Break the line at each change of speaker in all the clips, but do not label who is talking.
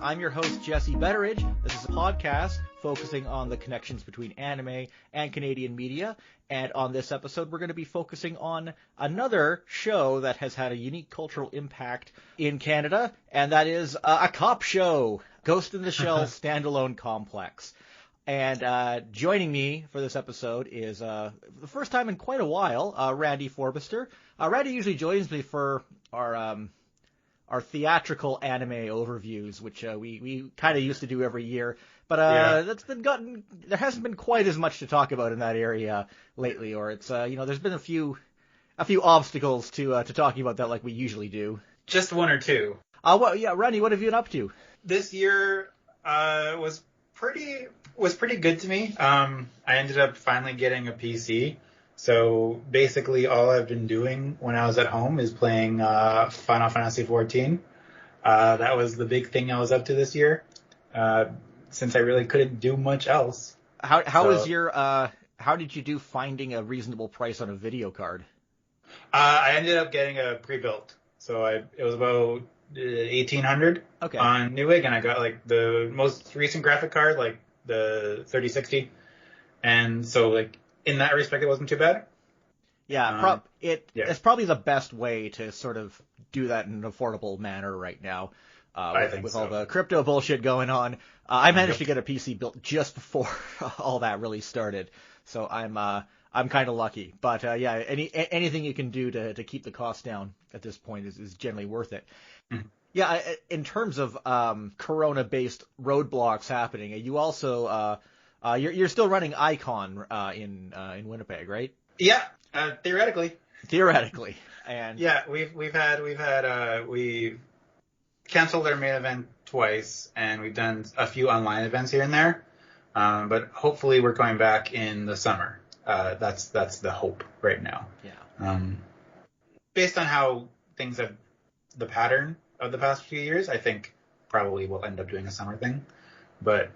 I'm your host, Jesse Betteridge. This is a podcast focusing on the connections between anime and Canadian media. And on this episode, we're going to be focusing on another show that has had a unique cultural impact in Canada, and that is a cop show, Ghost in the Shell Standalone Complex. And joining me for this episode is, the first time in quite a while, Randy Forbister. Randy usually joins me for our theatrical anime overviews, which we kind of used to do every year. But there hasn't been quite as much to talk about in that area lately, or it's there's been a few obstacles to talking about that like we usually do.
Just one or two.
Randy, what have you been up to?
This year was pretty good to me. I ended up finally getting a PC. So basically all I've been doing when I was at home is playing Final Fantasy XIV. That was the big thing I was up to this year, since I really couldn't do much else.
How did you do finding a reasonable price on a video card?
I ended up getting a pre-built. So it was about $1,800 on Newegg, and I got like the most recent graphic card, like the 3060. And so like, in that respect, it wasn't too bad.
Yeah, it's probably the best way to sort of do that in an affordable manner right now. With all the crypto bullshit going on. I managed to get a PC built just before all that really started, so I'm kind of lucky. But anything you can do to keep the cost down at this point is generally worth it. Mm-hmm. Yeah, in terms of Corona-based roadblocks happening, you also you're still running Icon in Winnipeg, right?
Yeah, theoretically.
Theoretically, and
yeah, we've canceled our main event twice, and we've done a few online events here and there. But hopefully, we're going back in the summer. That's the hope right now.
Yeah.
Based on how things have, the pattern of the past few years, I think probably we'll end up doing a summer thing, but.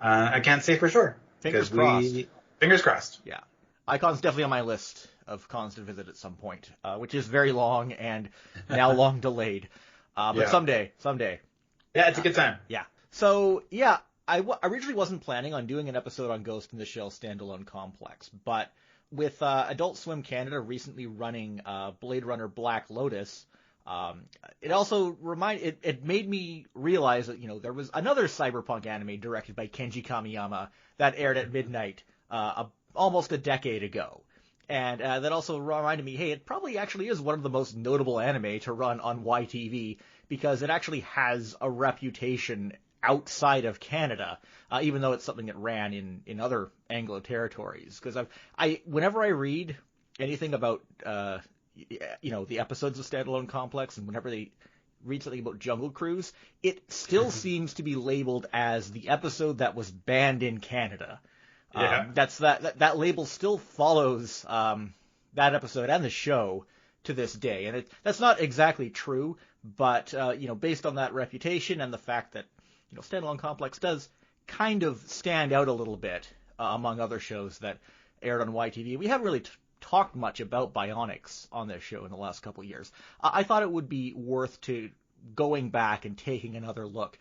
I can't say for sure.
Fingers crossed.
Fingers crossed.
Yeah. Icon's definitely on my list of cons to visit at some point, which is very long and now long delayed. But someday.
Yeah, it's a good time.
Yeah. So, yeah, I originally wasn't planning on doing an episode on Ghost in the Shell Standalone Complex, but with Adult Swim Canada recently running Blade Runner Black Lotus, it also it made me realize that, there was another cyberpunk anime directed by Kenji Kamiyama that aired at midnight, almost a decade ago. And, that also reminded me, hey, it probably actually is one of the most notable anime to run on YTV because it actually has a reputation outside of Canada, even though it's something that ran in other Anglo territories. Because whenever I read anything about, the episodes of Standalone Complex, and whenever they read something about Jungle Cruise, it still seems to be labeled as the episode that was banned in Canada.
Yeah.
That label still follows that episode and the show to this day, and that's not exactly true, but based on that reputation and the fact that Standalone Complex does kind of stand out a little bit among other shows that aired on YTV, we haven't really talked much about Bionix on this show in the last couple of years. I thought it would be worth going back and taking another look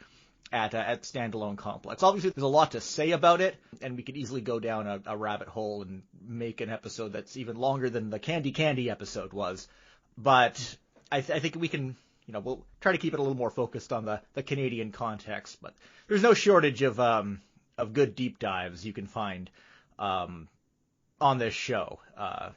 at Standalone Complex. Obviously, there's a lot to say about it, and we could easily go down a rabbit hole and make an episode that's even longer than the Candy episode was. But I think we can, we'll try to keep it a little more focused on the Canadian context. But there's no shortage of good deep dives you can find on this show, I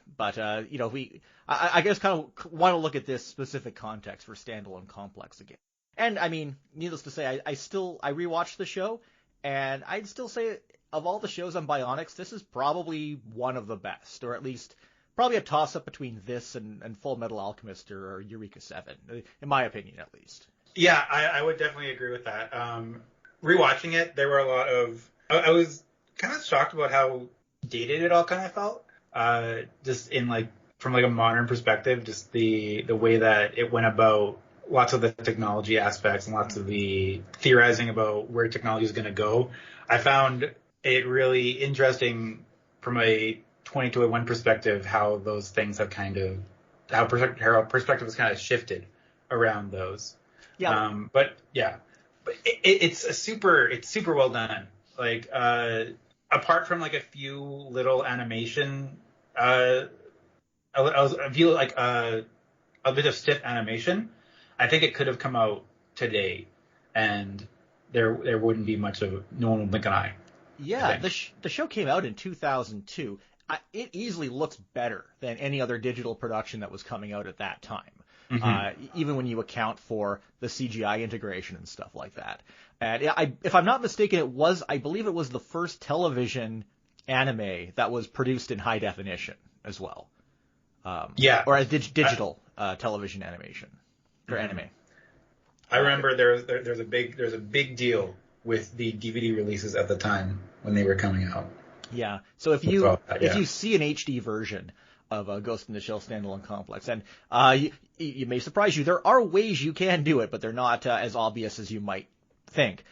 guess kind of want to look at this specific context for Standalone Complex again. And I mean, needless to say, I rewatched the show, and I'd still say of all the shows on Bionix, this is probably one of the best, or at least probably a toss-up between this and Full Metal Alchemist or Eureka 7, in my opinion, at least.
Yeah, I would definitely agree with that. Rewatching it, there were a lot of, I was kind of shocked about how dated it all kind of felt, just in from a modern perspective, just the way that it went about lots of the technology aspects and lots of the theorizing about where technology is going to go. I found it really interesting from a 2021 perspective how those things have how perspective has kind of shifted around those.
Yeah.
But yeah. But it's super well done. Like apart from like a few little animation, I feel like a bit of stiff animation. I think it could have come out today, and there wouldn't be much of no one would blink an eye.
Yeah, the show came out in 2002. It easily looks better than any other digital production that was coming out at that time. Even when you account for the CGI integration and stuff like that. And if I'm not mistaken, I believe it was the first television anime that was produced in high definition as well. Or a digital television animation or anime.
I remember there's a big deal with the DVD releases at the time when they were coming out.
Yeah. So if you see an HD version of Ghost in the Shell Standalone Complex, and you may surprise you, there are ways you can do it, but they're not as obvious as you might think.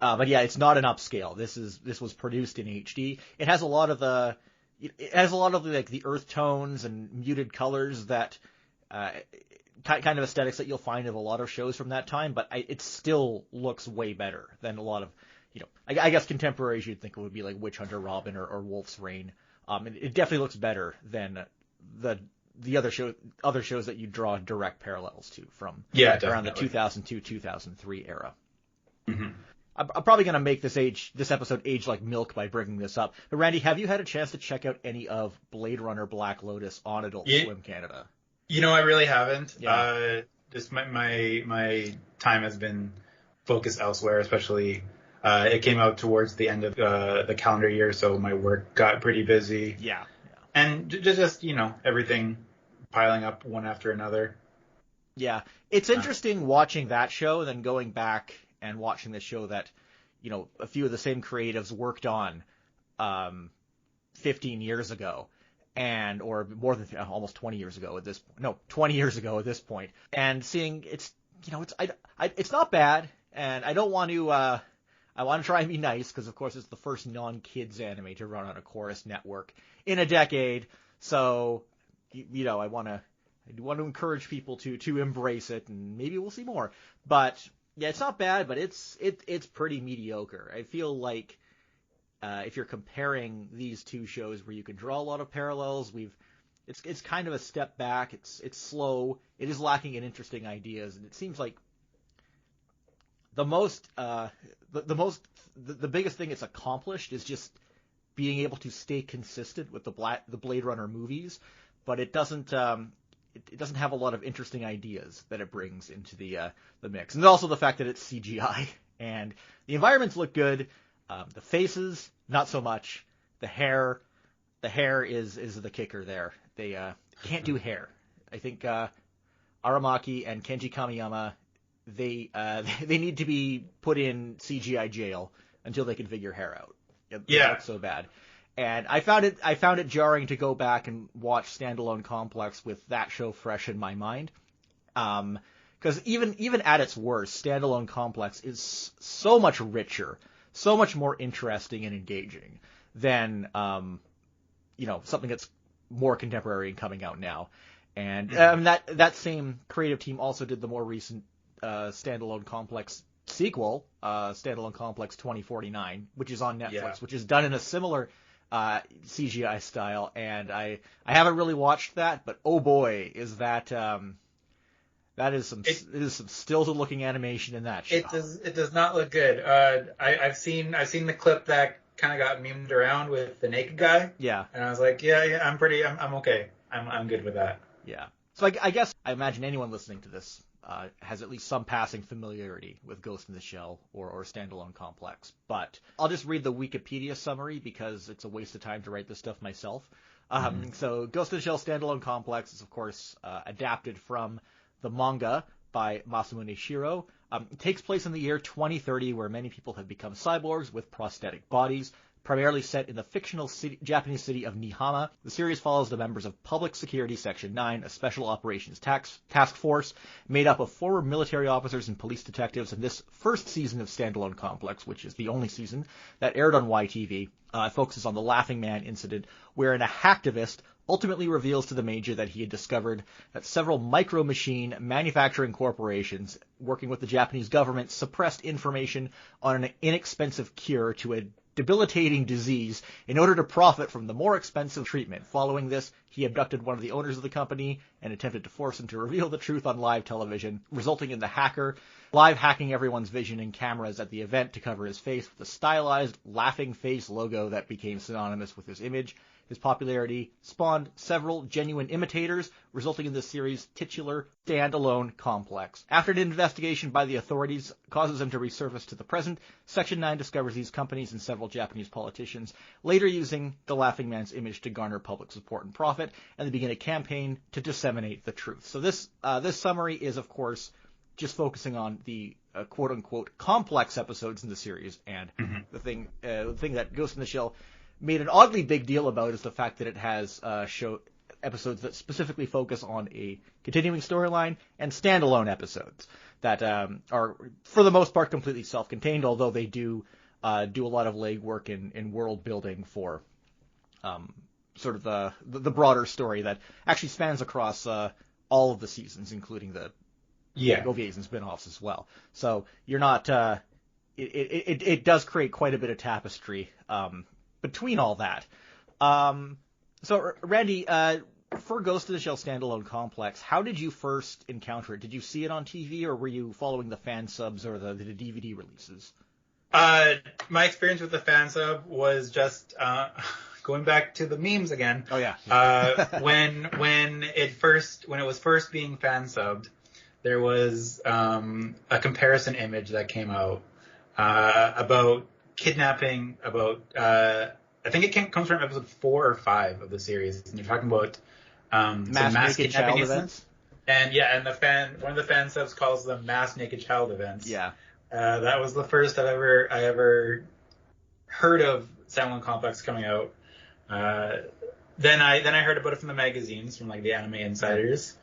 But yeah, it's not an upscale. This was produced in HD. It has a lot of the like the earth tones and muted colors that kind of aesthetics that you'll find of a lot of shows from that time, but it still looks way better than a lot of, I guess contemporaries you'd think it would be like Witch Hunter Robin or Wolf's Rain. It definitely looks better than the other shows that you draw direct parallels to from around the 2002-2003 era.
Mm-hmm.
I'm probably going to make this episode age like milk by bringing this up. But Randy, have you had a chance to check out any of Blade Runner Black Lotus on Adult Swim Canada?
I really haven't.
Yeah.
Just my time has been focused elsewhere, especially it came out towards the end of the calendar year, so my work got pretty busy.
Yeah.
And just everything piling up one after another.
Yeah. It's interesting watching that show and then going back and watching the show that, a few of the same creatives worked on 15 years ago. Or more than almost 20 years ago at this point. No, 20 years ago at this point. And seeing it's not bad. And I don't want to, I want to try and be nice because of course it's the first non-kids anime to run on a Corus network in a decade. So, I want to encourage people to embrace it and maybe we'll see more. But yeah, it's not bad, but it's pretty mediocre. I feel like, if you're comparing these two shows where you can draw a lot of parallels, it's kind of a step back. It's slow. It is lacking in interesting ideas, and it seems like the biggest thing it's accomplished is just being able to stay consistent with the Blade Runner movies, but it doesn't have a lot of interesting ideas that it brings into the mix, and also the fact that it's CGI and the environments look good. The faces, not so much. The hair is the kicker there. They can't do hair. I think Aramaki and Kenji Kamiyama, they need to be put in CGI jail until they can figure hair out. It looks so bad. And I found it jarring to go back and watch Standalone Complex with that show fresh in my mind. Because even at its worst, Standalone Complex is so much richer, so much more interesting and engaging than something that's more contemporary and coming out now. And that same creative team also did the more recent Standalone Complex sequel, Standalone Complex 2049, which is on Netflix, which is done in a similar CGI style. And I haven't really watched that, but oh boy, is that that is some stilted looking animation in that show.
It does not look good. I've seen the clip that kind of got memed around with the naked guy.
Yeah.
And I was like, I'm okay. I'm good with that.
Yeah. So I guess I imagine anyone listening to this has at least some passing familiarity with Ghost in the Shell or Standalone Complex. But I'll just read the Wikipedia summary because it's a waste of time to write this stuff myself. So Ghost in the Shell Standalone Complex is, of course, adapted from the manga by Masamune Shiro. It takes place in the year 2030, where many people have become cyborgs with prosthetic bodies. Primarily set in the fictional Japanese city of Nihama, the series follows the members of Public Security Section 9, a special operations task force made up of former military officers and police detectives. In this first season of Standalone Complex, which is the only season that aired on YTV, focuses on the Laughing Man incident, wherein a hacktivist ultimately reveals to the Major that he had discovered that several micro-machine manufacturing corporations working with the Japanese government suppressed information on an inexpensive cure to a debilitating disease in order to profit from the more expensive treatment. Following this, he abducted one of the owners of the company and attempted to force him to reveal the truth on live television, resulting in the hacker live hacking everyone's vision and cameras at the event to cover his face with a stylized laughing face logo that became synonymous with his image. His popularity spawned several genuine imitators, resulting in the series' titular standalone complex. After an investigation by the authorities causes him to resurface to the present, Section 9 discovers these companies and several Japanese politicians, later using the Laughing Man's image to garner public support and profit, and they begin a campaign to disseminate the truth. So this summary is, of course, just focusing on the quote-unquote complex episodes in the series, and the thing that Ghost in the Shell made an oddly big deal about is the fact that it has show episodes that specifically focus on a continuing storyline and standalone episodes that are, for the most part, completely self-contained, although they do a lot of legwork in world building for sort of the broader story that actually spans across all of the seasons, including the OVAs and spin-offs as well. So you're not it does create quite a bit of tapestry between all that. So, Randy, for Ghost in the Shell Standalone Complex, how did you first encounter it? Did you see it on TV, or were you following the fan subs or the DVD releases?
My experience with the fan sub was just going back to the memes again.
Oh yeah.
When it was first being fan subbed, there was a comparison image that came out about kidnapping, about I think it comes from episode 4 or 5 of the series, and you're talking about mass
naked child events.
And one of the fan subs calls them mass naked child events.
Yeah.
That was the first I ever heard of Standalone Complex coming out. Then I heard about it from the magazines, from like the Anime Insiders,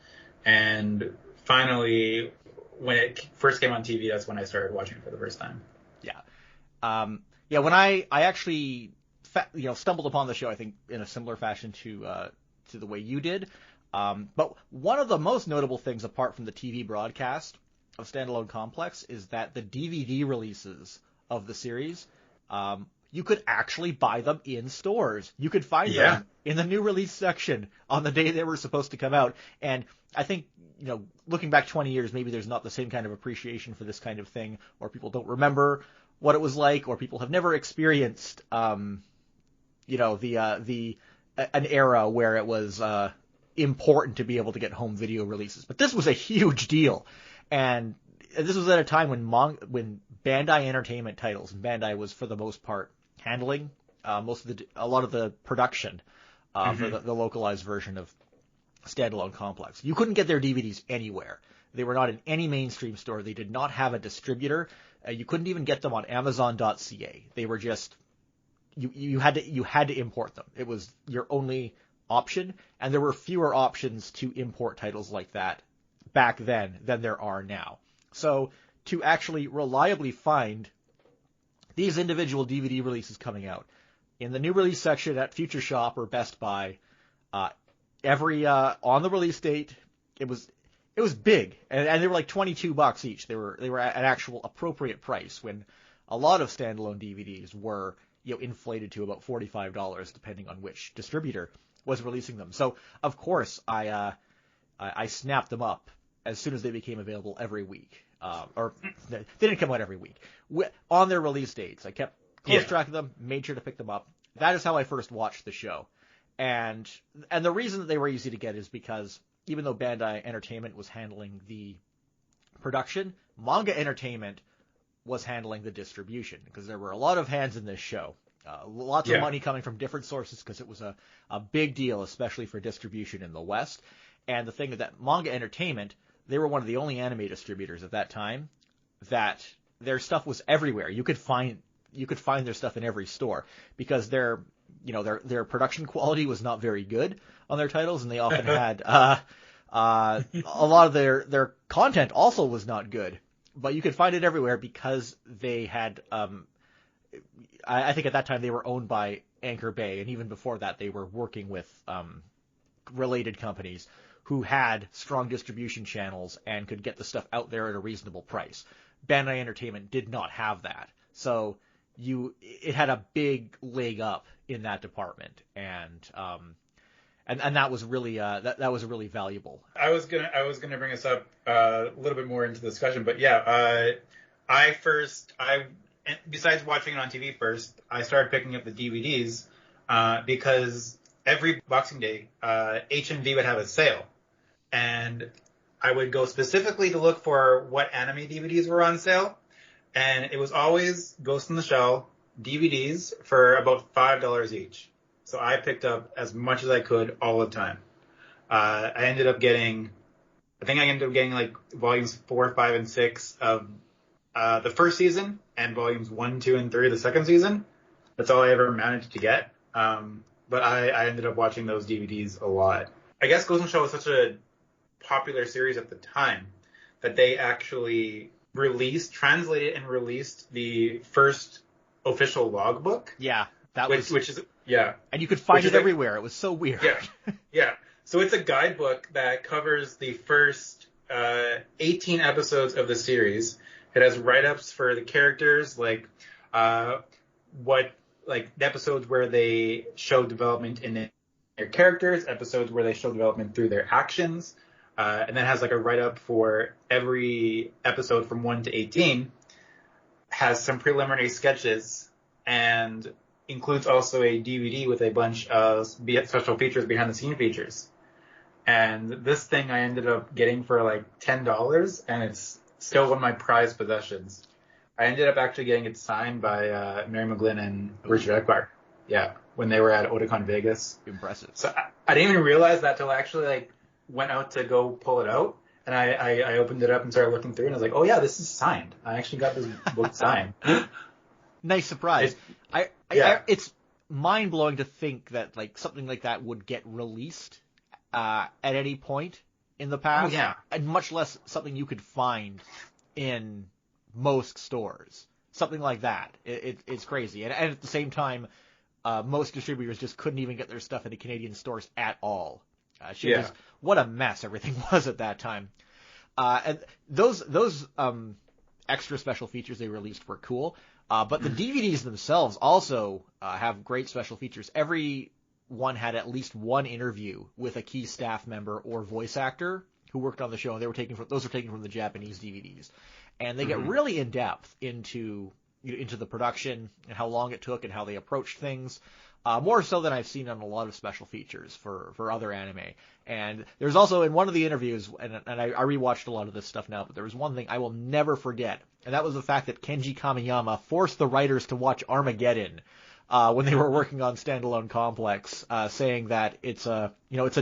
and finally, when it first came on TV, that's when I started watching it for the first time.
Yeah. When I actually stumbled upon the show, I think in a similar fashion to the way you did. But one of the most notable things, apart from the TV broadcast of Standalone Complex, is that the DVD releases of the series, you could actually buy them in stores. You could find them in the new release section on the day they were supposed to come out. And I think, looking back 20 years, maybe there's not the same kind of appreciation for this kind of thing, or people don't remember what it was like, or people have never experienced, an era where it was important to be able to get home video releases. But this was a huge deal, and this was at a time when Bandai Entertainment titles, and Bandai was for the most part handling a lot of the production for the localized version of Standalone Complex. You couldn't get their DVDs anywhere. They were not in any mainstream store. They did not have a distributor. You couldn't even get them on Amazon.ca. They were just you had to import them. It was your only option, and there were fewer options to import titles like that back then than there are now. So to actually reliably find these individual DVD releases coming out in the new release section at Future Shop or Best Buy, every on the release date, it was big, and they were like $22 each. They were at an actual appropriate price, when a lot of standalone DVDs were inflated to about $45, depending on which distributor was releasing them. So of course I snapped them up as soon as they became available every week. Or they didn't come out every week. On their release dates, I kept close track of them, made sure to pick them up. That is how I first watched the show. And the reason that they were easy to get is because even though Bandai Entertainment was handling the production, Manga Entertainment was handling the distribution, because there were a lot of hands in this show. Lots of money coming from different sources, because it was a big deal, especially for distribution in the West. And the thing is that Manga Entertainment, they were one of the only anime distributors at that time that their stuff was everywhere. You could find you could find their stuff in every store because their production quality was not very good on their titles, and they often had a lot of their content also was not good, but you could find it everywhere because they had I think at that time they were owned by Anchor Bay, and even before that they were working with related companies who had strong distribution channels and could get the stuff out there at a reasonable price. Bandai Entertainment did not have that, so it had a big leg up in that department, and that was really that was really valuable.
I was gonna bring us up a little bit more into the discussion, but yeah, besides watching it on TV first, I started picking up the DVDs because every Boxing Day, HMV would have a sale, and I would go specifically to look for what anime DVDs were on sale, and it was always Ghost in the Shell DVDs for about $5 each. So I picked up as much as I could all the time. I ended up getting like volumes 4, 5, and 6 of the first season and volumes 1, 2, and 3 of the second season. That's all I ever managed to get. But I ended up watching those DVDs a lot. I guess Ghost in the Shell was such a popular series at the time that they actually translated and released the first official logbook.
Yeah,
which is yeah.
And you could find it everywhere. It was so weird.
Yeah, yeah. So it's a guidebook that covers the first 18 episodes of the series. It has write-ups for the characters, like the episodes where they show development in their characters, episodes where they show development through their actions, and then has like a write-up for every episode from 1 to 18. Has some preliminary sketches and includes also a DVD with a bunch of special features, behind-the-scene features. And this thing I ended up getting for like $10, and it's still one of my prized possessions. I ended up actually getting it signed by Mary McGlynn and Richard Ekbar. Yeah, when they were at Otakon Vegas.
Impressive.
So I didn't even realize that till I actually went out to go pull it out. And I opened it up and started looking through, and I was like, oh yeah, this is signed. I actually got this book signed.
Nice surprise. It's mind-blowing to think that something like that would get released at any point in the past.
Oh, yeah.
And much less something you could find in most stores. Something like that. It's crazy. And at the same time, most distributors just couldn't even get their stuff into Canadian stores at all. What a mess everything was at that time. And those extra special features they released were cool. But the DVDs themselves also have great special features. Every one had at least one interview with a key staff member or voice actor who worked on the show, and those were taken from the Japanese DVDs. And they get really in depth into the production and how long it took and how they approached things. More so than I've seen on a lot of special features for other anime. And there's also in one of the interviews, and I rewatched a lot of this stuff now, but there was one thing I will never forget, and that was the fact that Kenji Kamiyama forced the writers to watch Armageddon when they were working on Standalone Complex, saying that it's a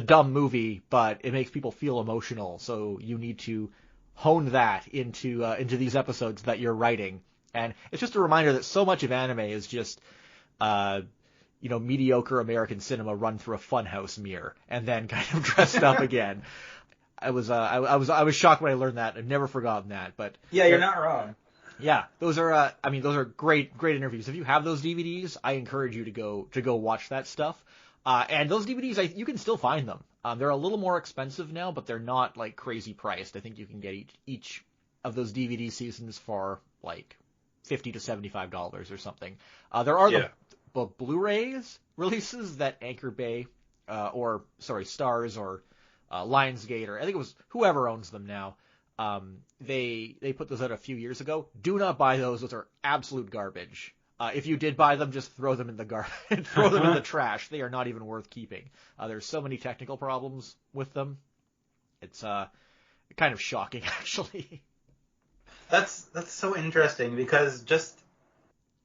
dumb movie, but it makes people feel emotional, so you need to hone that into these episodes that you're writing. And it's just a reminder that so much of anime is just mediocre American cinema run through a funhouse mirror and then kind of dressed up again. I was shocked when I learned that. I've never forgotten that. But
yeah, you're not wrong.
Yeah, those are great interviews. If you have those DVDs, I encourage you to go watch that stuff. And those DVDs, you can still find them. They're a little more expensive now, but they're not crazy priced. I think you can get each of those DVD seasons for $50 to $75 or something. There are the Blu-rays releases that Anchor Bay, Stars or Lionsgate, or I think it was whoever owns them now. They put those out a few years ago. Do not buy those. Those are absolute garbage. If you did buy them, just throw them in the throw them in the trash. They are not even worth keeping. There's so many technical problems with them. It's kind of shocking, actually.
That's so interesting because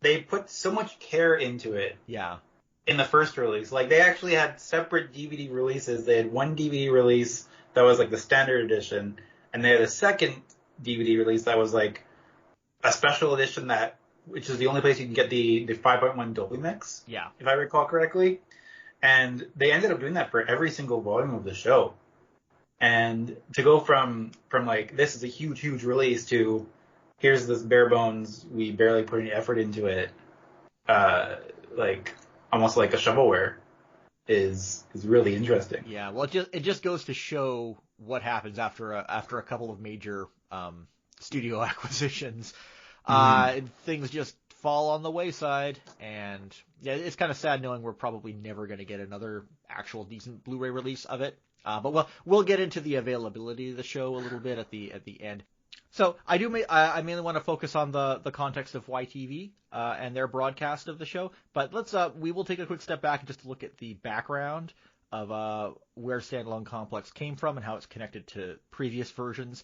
they put so much care into it.
Yeah.
In the first release, they actually had separate DVD releases. They had one DVD release that was the standard edition, and they had a second DVD release that was a special edition that which is the only place you can get the 5.1 Dolby mix.
Yeah.
If I recall correctly. And they ended up doing that for every single volume of the show. And to go from like, this is a huge, huge release to here's this bare bones, we barely put any effort into it, like almost like a shovelware is really interesting.
Yeah, well, it just goes to show what happens after a couple of major studio acquisitions. Things just fall on the wayside, and yeah, it's kind of sad knowing we're probably never going to get another actual decent Blu-ray release of it. But we'll get into the availability of the show a little bit at the end. So I mainly want to focus on the context of YTV and their broadcast of the show. But we will take a quick step back and just look at the background of where Standalone Complex came from and how it's connected to previous versions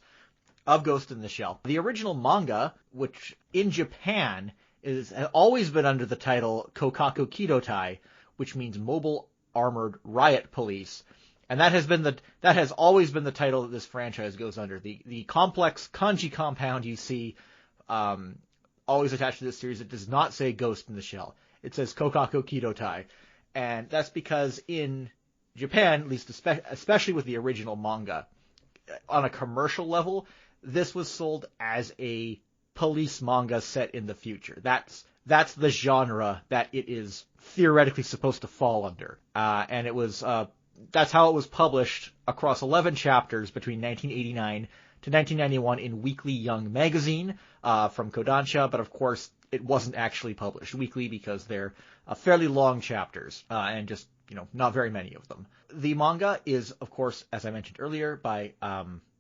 of Ghost in the Shell. The original manga, which in Japan has always been under the title Kokaku Kidotai, which means Mobile Armored Riot Police. And that has always been the title that this franchise goes under. The complex kanji compound you see always attached to this series, it does not say Ghost in the Shell. It says Kokaku Kidotai. And that's because in Japan, at least especially with the original manga, on a commercial level, this was sold as a police manga set in the future. That's the genre that it is theoretically supposed to fall under. And it was that's how it was published across 11 chapters between 1989 to 1991 in Weekly Young Magazine from Kodansha, but of course it wasn't actually published weekly because they're fairly long chapters and just not very many of them. The manga is, of course, as I mentioned earlier, by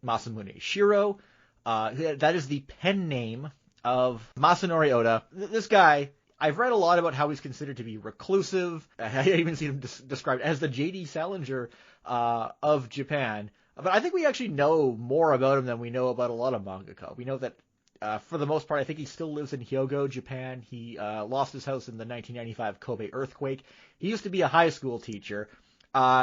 Masamune Shiro. That is the pen name of Masanori Oda. This guy, I've read a lot about how he's considered to be reclusive. I even see him described as the J.D. Salinger of Japan. But I think we actually know more about him than we know about a lot of mangaka. We know that, for the most part, I think he still lives in Hyogo, Japan. He lost his house in the 1995 Kobe earthquake. He used to be a high school teacher.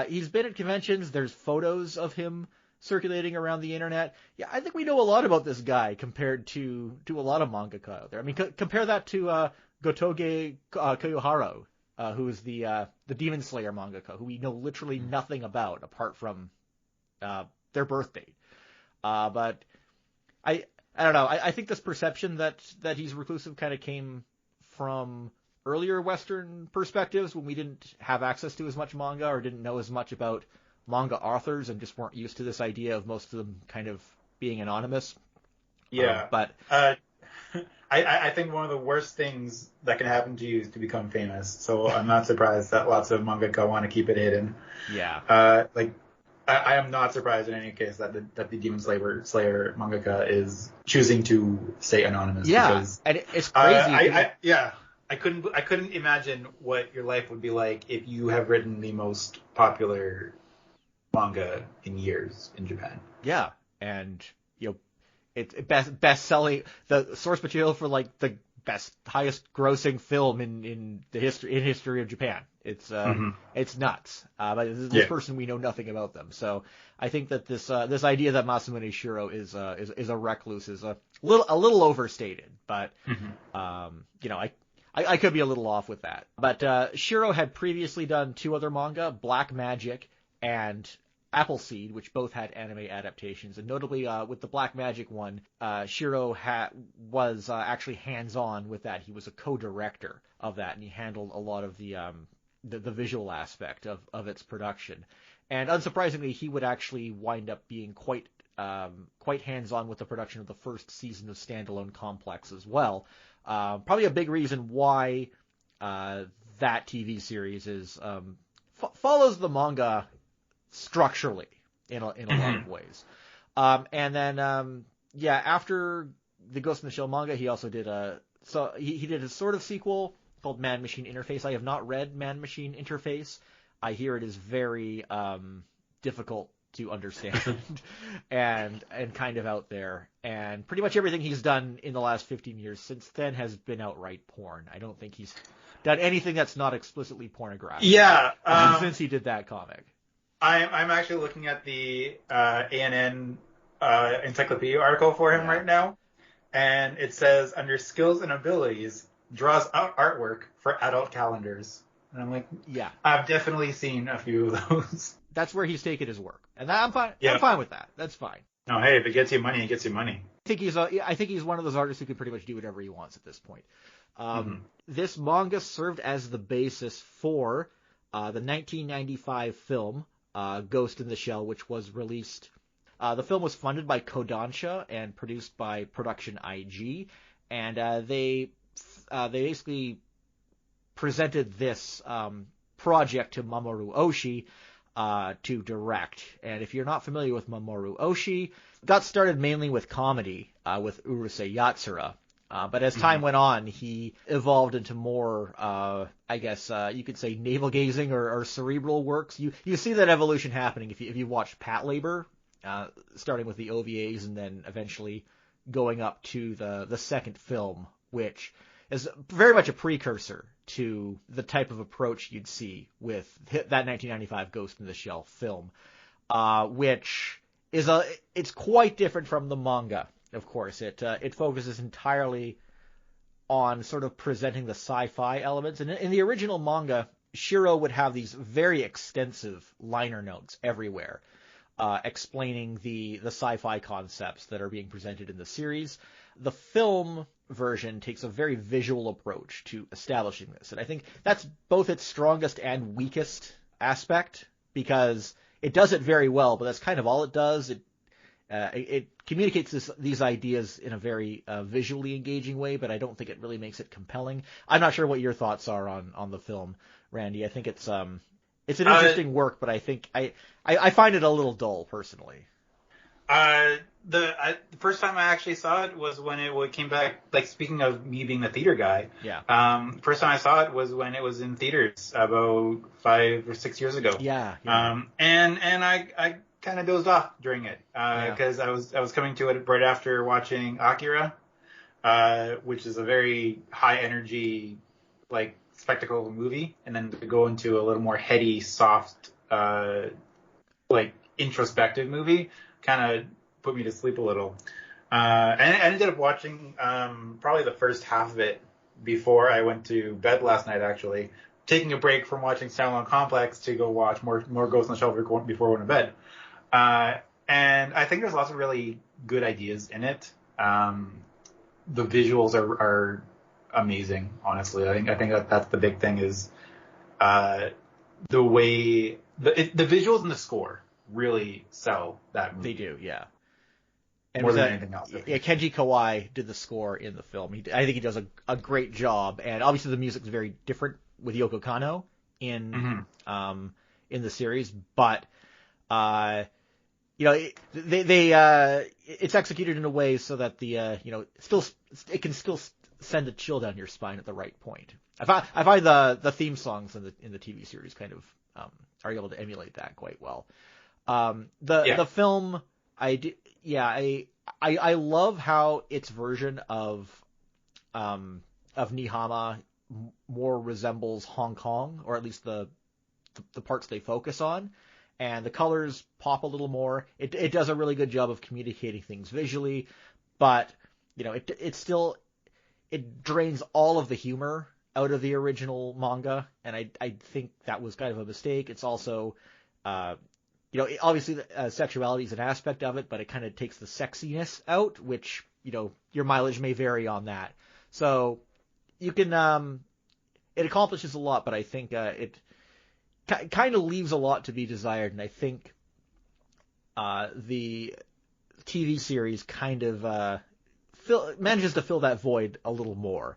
He's been at conventions. There's photos of him circulating around the internet. Yeah, I think we know a lot about this guy compared to a lot of mangaka out there. I mean, compare that to Gotoge Koyohara, who is the Demon Slayer mangaka, who we know literally nothing about apart from their birth date. But I don't know. I think this perception that he's reclusive kind of came from earlier Western perspectives when we didn't have access to as much manga or didn't know as much about manga authors and just weren't used to this idea of most of them kind of being anonymous.
Yeah.
But
I think one of the worst things that can happen to you is to become famous. So I'm not surprised that lots of mangaka want to keep it hidden.
Yeah.
I am not surprised in any case that the Demon Slayer mangaka is choosing to stay anonymous.
Yeah.
Because,
and it's crazy.
I couldn't imagine what your life would be like if you have written the most popular manga in years in Japan.
Yeah, and it's best-selling, the source material for like the highest grossing film in history of Japan. It's it's nuts. But this person, we know nothing about them. So I think that this idea that Masamune Shiro is a recluse is a little overstated. But I could be a little off with that. But Shiro had previously done two other manga, Black Magic and Appleseed, which both had anime adaptations, and notably with the Black Magic one, Shiro was actually hands-on with that. He was a co-director of that, and he handled a lot of the visual aspect of its production. And unsurprisingly, he would actually wind up being quite hands-on with the production of the first season of Standalone Complex as well. Probably a big reason why that TV series is follows the manga structurally in a lot of ways. And then after the Ghost in the Shell manga, he also did he did a sort of sequel called Man Machine Interface. I have not read Man Machine Interface. I hear it is very difficult to understand and kind of out there. And pretty much everything he's done in the last 15 years since then has been outright porn. I don't think he's done anything that's not explicitly pornographic.
Yeah.
Since he did that comic.
I'm actually looking at the ANN encyclopedia article for him right now, and it says under skills and abilities, draws out artwork for adult calendars. And I'm like,
Yeah.
I've definitely seen a few of those.
That's where he's taken his work. And I'm fine.
Yeah.
I'm fine with that. That's fine.
No, hey, if it gets you money, it gets you money.
I think he's one of those artists who can pretty much do whatever he wants at this point. This manga served as the basis for the 1995 film Ghost in the Shell, which was released. The film was funded by Kodansha and produced by Production IG, and they basically presented this project to Mamoru Oshii to direct. And if you're not familiar with Mamoru Oshii, got started mainly with comedy with Urusei Yatsura. But as time went on, he evolved into more, I guess you could say, navel-gazing or cerebral works. You see that evolution happening if you watch Patlabor, starting with the OVAs and then eventually going up to the second film, which is very much a precursor to the type of approach you'd see with that 1995 Ghost in the Shell film, which is it's quite different from the manga. Of course, it focuses entirely on sort of presenting the sci-fi elements. And in the original manga, Shiro would have these very extensive liner notes everywhere, explaining the sci-fi concepts that are being presented in the series. The film version takes a very visual approach to establishing this, and I think that's both its strongest and weakest aspect, because it does it very well, but that's kind of all it does. It communicates these ideas in a very visually engaging way, but I don't think it really makes it compelling. I'm not sure what your thoughts are on the film, Randy. I think it's an interesting work, but I think I find it a little dull personally.
The first time I actually saw it was when it came back. Like, speaking of me being a theater guy,
yeah.
First time I saw it was when it was in theaters about 5 or 6 years ago.
Yeah.
And I kind of dozed off during it because I was coming to it right after watching Akira, which is a very high energy, like, spectacle movie, and then to go into a little more heady, soft, like, introspective movie kind of put me to sleep a little. And I ended up watching probably the first half of it before I went to bed last night, actually, taking a break from watching Standalone Complex to go watch more Ghost in the Shell before I went to bed. And I think there's lots of really good ideas in it. The visuals are amazing, honestly. I think that's the big thing is the way the visuals and the score really sell that movie.
They do, yeah. And
more than anything else.
Yeah, Kenji Kawai did the score in the film. I think he does a great job, and obviously the music's very different with Yoko Kanno in the series, but it's executed in a way so that the it can still send a chill down your spine at the right point. I find the theme songs in the TV series kind of are able to emulate that quite well. The film, I love how its version of Nihama more resembles Hong Kong, or at least the parts they focus on, and the colors pop a little more. It does a really good job of communicating things visually, but it drains all of the humor out of the original manga, and I think that was kind of a mistake. It's also obviously sexuality is an aspect of it, but it kind of takes the sexiness out, which, your mileage may vary on that. So you can, it accomplishes a lot, but I think it kind of leaves a lot to be desired, and I think the TV series kind of manages to fill that void a little more.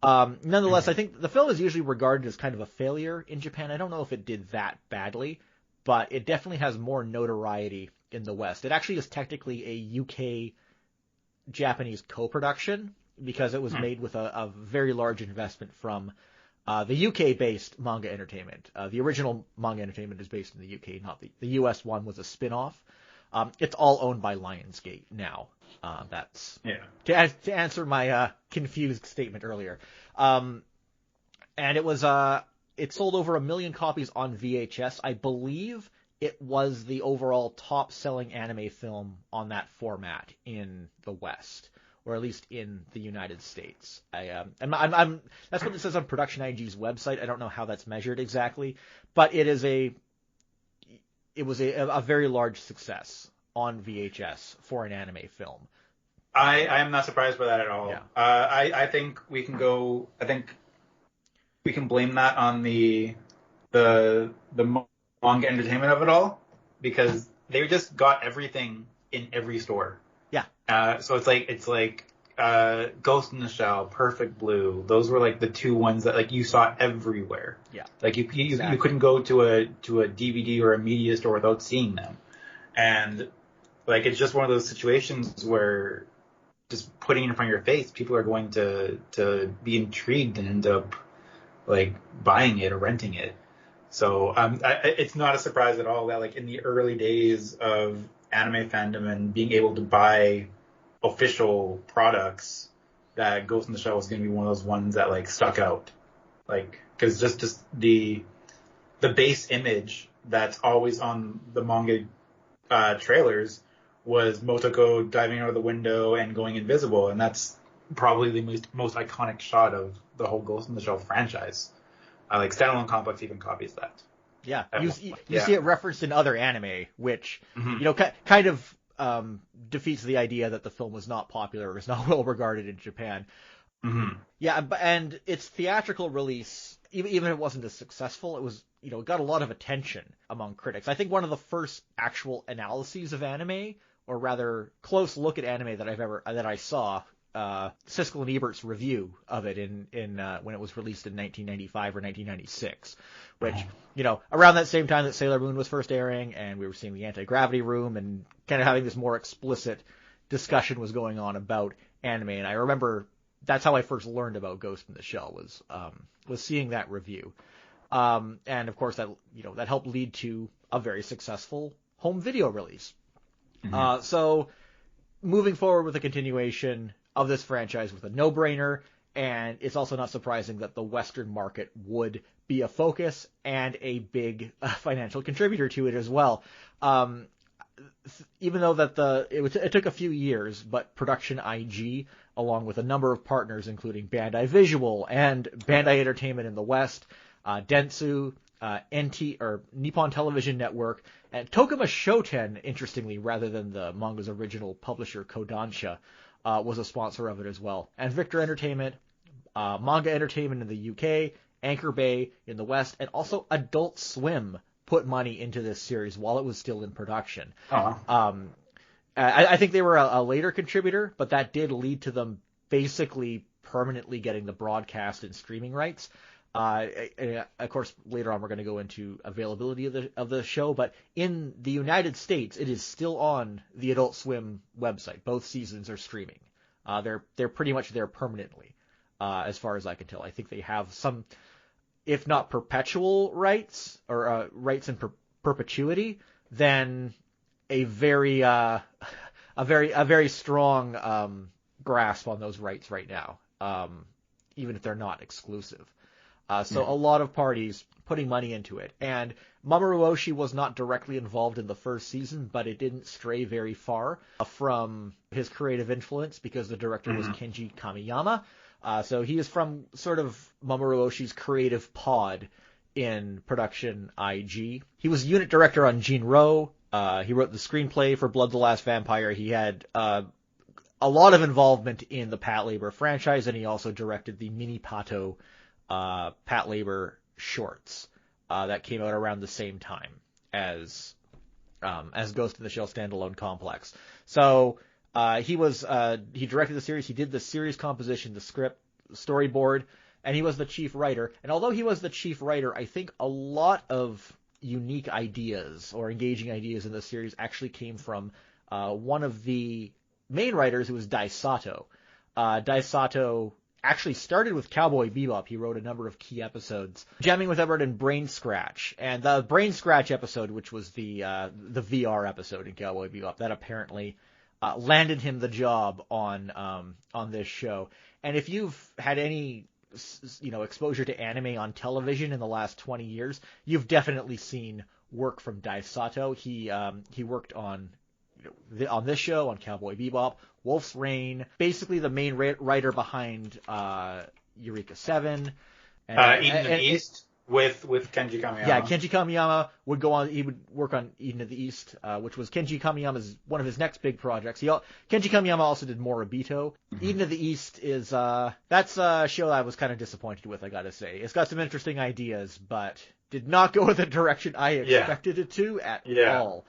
Nonetheless, I think the film is usually regarded as kind of a failure in Japan. I don't know if it did that badly, but it definitely has more notoriety in the West. It actually is technically a UK-Japanese co-production because it was made with a very large investment from the UK-based Manga Entertainment. The original Manga Entertainment is based in the UK, not the US one was a spin-off. It's all owned by Lionsgate now. That's to answer my confused statement earlier. And it was it sold over 1 million copies on VHS. I believe it was the overall top-selling anime film on that format in the West, or at least in the United States. I'm that's what it says on Production IG's website. I don't know how that's measured exactly, but it was a very large success on VHS for an anime film.
I am not surprised by that at all.
Yeah.
I think we can blame that on the manga entertainment of it all, because they just got everything in every store.
Yeah.
So it's like Ghost in the Shell, Perfect Blue. Those were like the two ones that like you saw everywhere.
Yeah.
Like you couldn't go to a DVD or a media store without seeing them. And like it's just one of those situations where just putting it in front of your face, people are going to be intrigued and end up like buying it or renting it. So it's not a surprise at all that like in the early days of anime fandom and being able to buy official products, that Ghost in the Shell was going to be one of those ones that like stuck out. Like, because just the base image that's always on the manga trailers was Motoko diving out of the window and going invisible, and that's probably the most iconic shot of the whole Ghost in the Shell franchise. Like Standalone Complex even copies that.
Yeah, you see it referenced in other anime, which kind of defeats the idea that the film was not popular or is not well regarded in Japan.
Mm-hmm.
Yeah, and its theatrical release, even if it wasn't as successful, it was it got a lot of attention among critics. I think one of the first actual analyses of anime, or rather close look at anime that I saw, Siskel and Ebert's review of it in when it was released in 1995 or 1996, which around that same time that Sailor Moon was first airing, and we were seeing the Anti-Gravity Room and kind of having this more explicit discussion was going on about anime. And I remember that's how I first learned about Ghost in the Shell was seeing that review, and of course that that helped lead to a very successful home video release.
Mm-hmm.
So moving forward with the continuation of this franchise was a no-brainer, and it's also not surprising that the Western market would be a focus and a big financial contributor to it as well. Even though that it took a few years, but Production IG, along with a number of partners, including Bandai Visual and Bandai Entertainment in the West, Dentsu, NT or Nippon Television Network, and Tokuma Shoten, interestingly, rather than the manga's original publisher Kodansha, was a sponsor of it as well. And Victor Entertainment, Manga Entertainment in the UK, Anchor Bay in the West, and also Adult Swim put money into this series while it was still in production.
Uh-huh.
I think they were a later contributor, but that did lead to them basically permanently getting the broadcast and streaming rights. Of course, later on we're going to go into availability of the show, but in the United States, it is still on the Adult Swim website. Both seasons are streaming. They're pretty much there permanently, as far as I can tell. I think they have some, if not perpetual rights or rights in perpetuity, then a very strong grasp on those rights right now, even if they're not exclusive. So a lot of parties putting money into it. And Mamoru Oshii was not directly involved in the first season, but it didn't stray very far from his creative influence because the director was Kenji Kamiyama. So he is from sort of Mamoru Oshii's creative pod in Production IG. He was unit director on Jinro. He wrote the screenplay for Blood the Last Vampire. He had a lot of involvement in the Patlabor franchise, and he also directed the Mini Pato Patlabor shorts that came out around the same time as Ghost in the Shell standalone complex. So he directed the series. He did the series composition, the script, storyboard, and he was the chief writer. And although he was the chief writer, I think a lot of unique ideas or engaging ideas in the series actually came from one of the main writers, who was Dai Sato. Dai Sato actually started with Cowboy Bebop. He wrote a number of key episodes, Jamming with Everett and Brain Scratch. And the Brain Scratch episode, which was the VR episode in Cowboy Bebop, that apparently landed him the job on this show. And if you've had any exposure to anime on television in the last 20 years, you've definitely seen work from Dai Sato. He worked on on this show, on Cowboy Bebop, Wolf's Rain, basically the main writer behind Eureka 7. And,
Eden of the East with Kenji Kamiyama.
Yeah, Kenji Kamiyama would go on. He would work on Eden of the East, which was Kenji Kamiyama's one of his next big projects. Kenji Kamiyama also did Moribito. Mm-hmm. Eden of the East is that's a show I was kind of disappointed with, I gotta say. It's got some interesting ideas, but did not go in the direction I expected it to at all.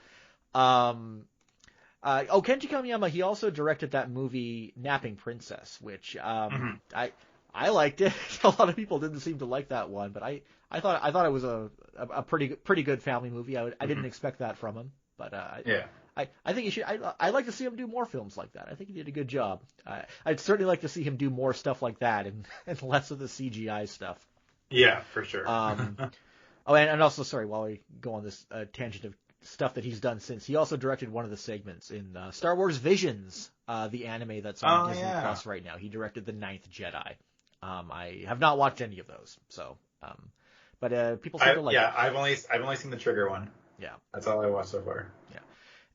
Kenji Kamiyama, he also directed that movie Napping Princess, which I liked it. A lot of people didn't seem to like that one, but I thought it was a pretty good family movie. I didn't expect that from him, but I think he should. I'd like to see him do more films like that. I think he did a good job. I'd certainly like to see him do more stuff like that and less of the CGI stuff.
Yeah, for sure.
And also, sorry, while we go on this tangent of stuff that he's done since, he also directed one of the segments in Star Wars Visions, the anime that's on Disney Plus right now. He directed The Ninth Jedi. I have not watched any of those, so but people seem to like it.
Yeah, I've only seen the Trigger one.
Yeah,
that's all I watched so far.
Yeah,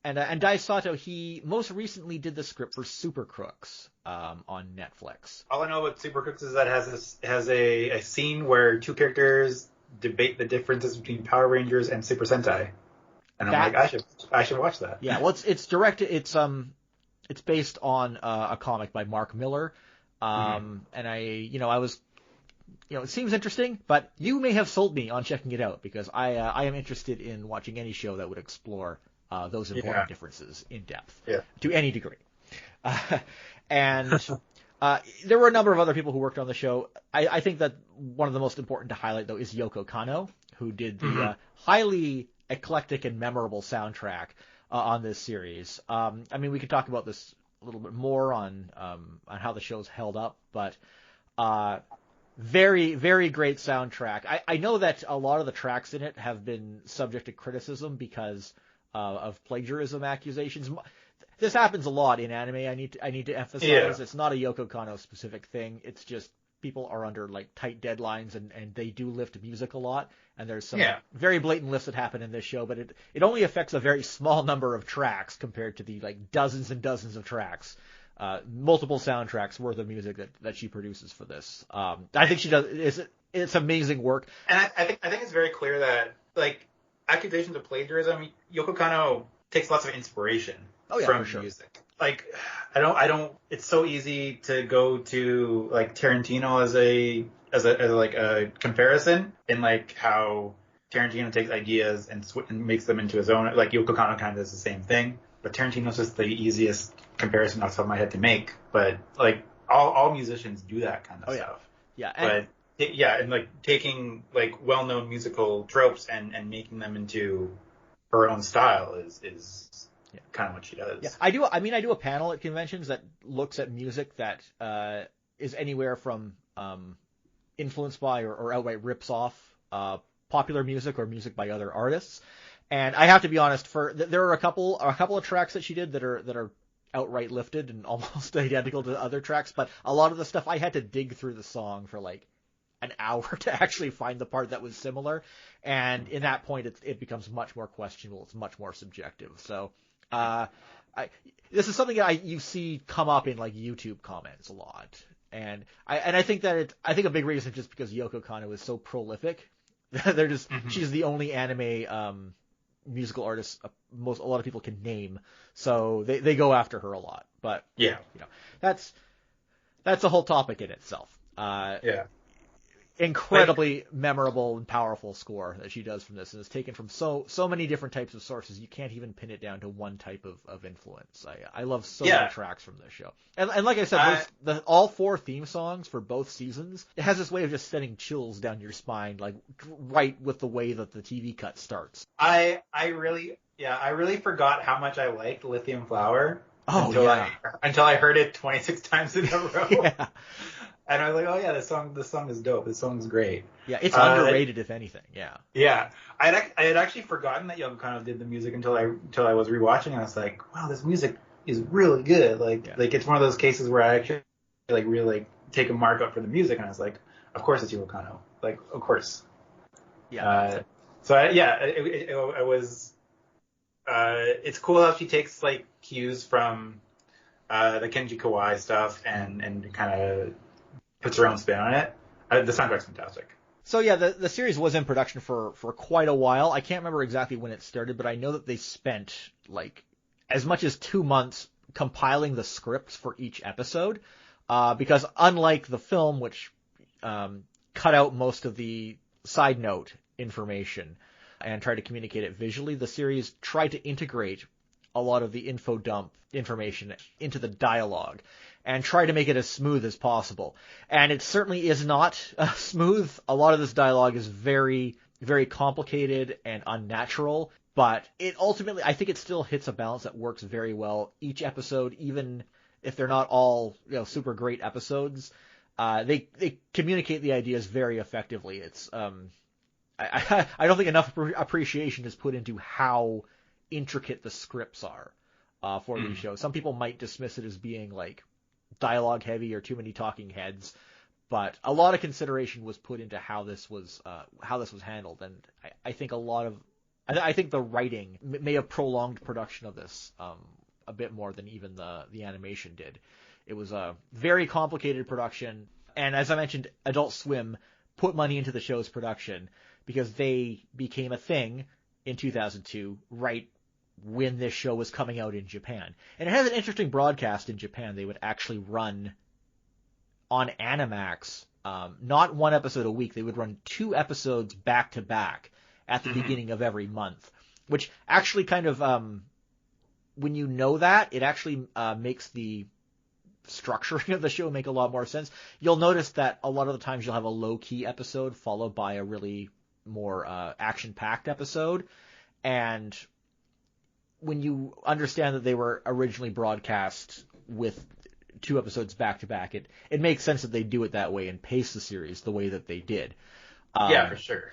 and Dai Sato, he most recently did the script for Super Crooks on Netflix.
All I know about Super Crooks is that it has a scene where two characters debate the differences between Power Rangers and Super Sentai, and I'm like, I should watch that.
Yeah, well, it's directed. It's based on a comic by Mark Miller. And I was, it seems interesting, but you may have sold me on checking it out because I am interested in watching any show that would explore those important differences in depth to any degree. And there were a number of other people who worked on the show. I think that one of the most important to highlight, though, is Yoko Kanno, who did the highly eclectic and memorable soundtrack on this series. We could talk about this a little bit more on how the show's held up, but very, very great soundtrack. I know that a lot of the tracks in it have been subject to criticism because of plagiarism accusations. This happens a lot in anime. I need to emphasize it's not a Yoko Kanno specific thing. It's just people are under like tight deadlines and they do lift music a lot. And there's some very blatant lifts that happen in this show, but it only affects a very small number of tracks compared to the like dozens and dozens of tracks, multiple soundtracks worth of music that she produces for this. I think she does. It's amazing work.
And I think it's very clear that like accusations of plagiarism, Yoko Kanno takes lots of inspiration from music. Like I don't. It's so easy to go to like Tarantino as a comparison in like how Tarantino takes ideas and makes them into his own. Like Yoko Kanno kind of does the same thing, but Tarantino's just the easiest comparison off the top of my head to make. But like all musicians do that kind of stuff.
Yeah.
And like taking like well-known musical tropes and making them into her own style is kind of what she does.
Yeah, I do a panel at conventions that looks at music that is anywhere from influenced by or outright rips off popular music or music by other artists. And I have to be honest, there are a couple of tracks that she did that are outright lifted and almost identical to other tracks, but a lot of the stuff I had to dig through the song for like an hour to actually find the part that was similar. And in that point, it becomes much more questionable. It's much more subjective. So this is something that you see come up in like YouTube comments a lot. And I think that I think a big reason is just because Yoko Kanno is so prolific. They're just she's the only anime musical artist a lot of people can name, so they go after her a lot. But that's a whole topic in itself. Incredibly memorable and powerful score that she does from this, and it's taken from so many different types of sources. You can't even pin it down to one type of influence. I love so many tracks from this show, and like I said, all 4 theme songs for both seasons, it has this way of just sending chills down your spine, like right with the way that the TV cut starts.
I really forgot how much I liked Lithium Flower until I heard it 26 times in a row.
Yeah.
And I was like, oh yeah, this song is dope. This song is great.
Yeah, it's underrated if anything. Yeah.
Yeah, I had actually forgotten that Yoko Kanno did the music until I was rewatching, and I was like, wow, this music is really good. Like it's one of those cases where I actually like really like take a mark up for the music, and I was like, of course it's Yoko Kanno. Like of course. Yeah. I was It's cool how she takes like cues from the Kenji Kawai stuff and kind of puts her own spin on it. The soundtrack's fantastic.
So yeah, the series was in production for quite a while. I can't remember exactly when it started, but I know that they spent like as much as 2 months compiling the scripts for each episode, because unlike the film, which cut out most of the side note information and tried to communicate it visually, the series tried to integrate a lot of the info dump information into the dialogue and try to make it as smooth as possible. And it certainly is not smooth. A lot of this dialogue is very, very complicated and unnatural, but it ultimately, I think it still hits a balance that works very well. Each episode, even if they're not all, super great episodes, they communicate the ideas very effectively. It's, I don't think enough appreciation is put into how intricate the scripts are for these shows. Some people might dismiss it as being like dialogue heavy or too many talking heads, but a lot of consideration was put into how this was handled, and I think I think the writing may have prolonged production of this a bit more than even the animation did. It was a very complicated production, and as I mentioned, Adult Swim put money into the show's production because they became a thing in 2002, right when this show was coming out in Japan. And it has an interesting broadcast in Japan. They would actually run on Animax, not one episode a week. They would run 2 episodes back to back at the beginning of every month, which actually kind of, when you know that, it actually makes the structuring of the show make a lot more sense. You'll notice that a lot of the times you'll have a low-key episode followed by a really more action-packed episode, and when you understand that they were originally broadcast with 2 episodes back to back, it makes sense that they do it that way and pace the series the way that they did.
Yeah, for sure.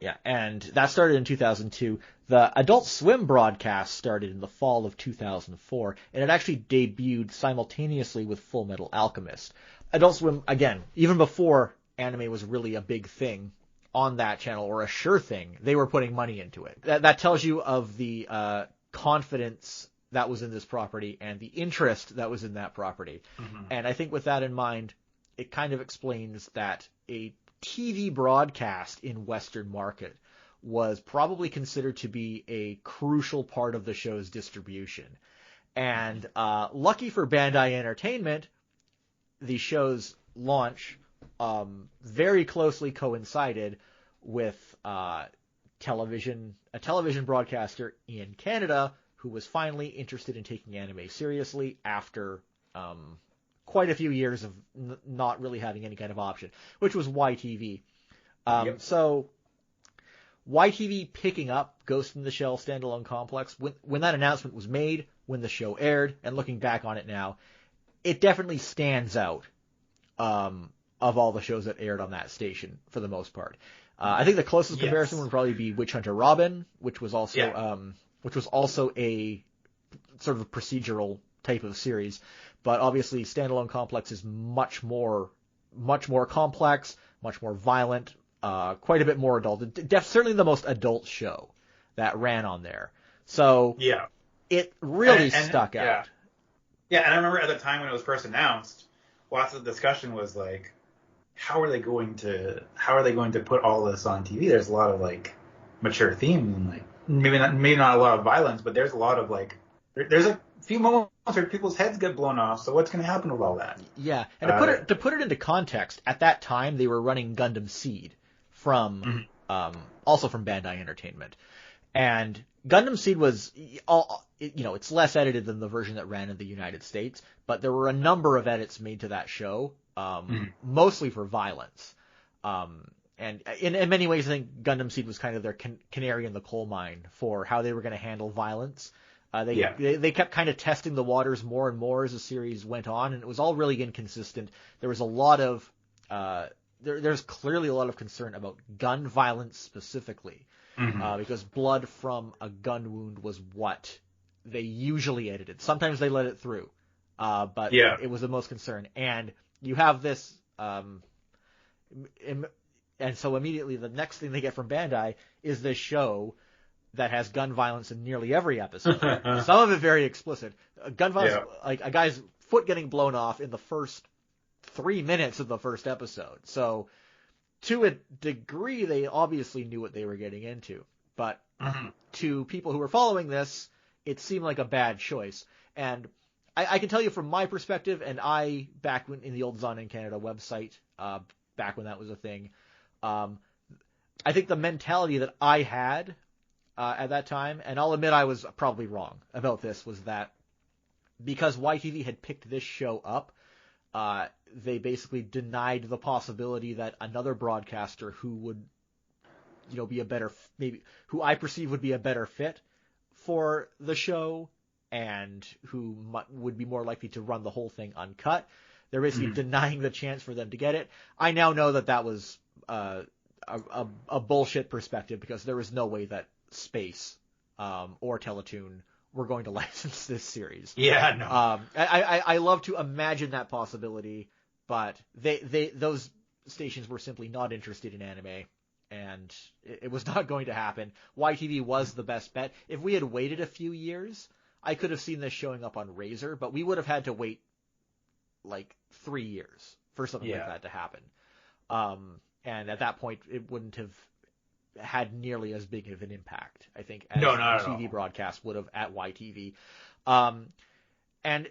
Yeah, and that started in 2002. The Adult Swim broadcast started in the fall of 2004, and it actually debuted simultaneously with Full Metal Alchemist. Adult Swim, again, even before anime was really a big thing on that channel, or a sure thing, they were putting money into it. That tells you of the confidence that was in this property and the interest that was in that property. And I think with that in mind, it kind of explains that a TV broadcast in Western market was probably considered to be a crucial part of the show's distribution. And lucky for Bandai Entertainment, the show's launch very closely coincided with a television broadcaster in Canada who was finally interested in taking anime seriously after quite a few years of not really having any kind of option, which was YTV. So YTV picking up Ghost in the Shell standalone complex, when that announcement was made, when the show aired, and looking back on it now, it definitely stands out of all the shows that aired on that station for the most part. I think the closest comparison would probably be Witch Hunter Robin, which was also a sort of a procedural type of series, but obviously Standalone Complex is much more complex, much more violent, quite a bit more adult. Certainly the most adult show that ran on there. So it really stuck out.
Yeah, and I remember at the time when it was first announced, lots of discussion was like, how are they going to put all this on TV? There's a lot of like mature themes and like maybe not a lot of violence, but there's a lot of like there's a few moments where people's heads get blown off. So what's going to happen with all that? Yeah,
and to put it into context, at that time they were running Gundam Seed from also from Bandai Entertainment, and Gundam Seed was it's less edited than the version that ran in the United States, but there were a number of edits made to that show. Mostly for violence. And in many ways, I think Gundam Seed was kind of their canary in the coal mine for how they were going to handle violence. They kept kind of testing the waters more and more as the series went on, and it was all really inconsistent. There was a lot of there's clearly a lot of concern about gun violence specifically, because blood from a gun wound was what they usually edited. Sometimes they let it through, but it was the most concern. And you have this, and so immediately the next thing they get from Bandai is this show that has gun violence in nearly every episode. Some of it very explicit. Gun violence, like a guy's foot getting blown off in the first 3 minutes of the first episode. So to a degree, they obviously knew what they were getting into. But to people who were following this, it seemed like a bad choice. And I can tell you from my perspective, and back when in the old Zon in Canada website, back when that was a thing, I think the mentality that I had at that time, and I'll admit I was probably wrong about this, was that because YTV had picked this show up, they basically denied the possibility that another broadcaster who would, be a better, maybe who I perceive would be a better fit for the show and who would be more likely to run the whole thing uncut. They're basically denying the chance for them to get it. I now know that was a bullshit perspective, because there was no way that Space or Teletoon were going to license this series.
Yeah, no.
I love to imagine that possibility, but those stations were simply not interested in anime, and it was not going to happen. YTV was the best bet. If we had waited a few years, I could have seen this showing up on Razor, but we would have had to wait like 3 years for something like that to happen. And at that point, it wouldn't have had nearly as big of an impact, I think, as a TV broadcast would have at YTV. And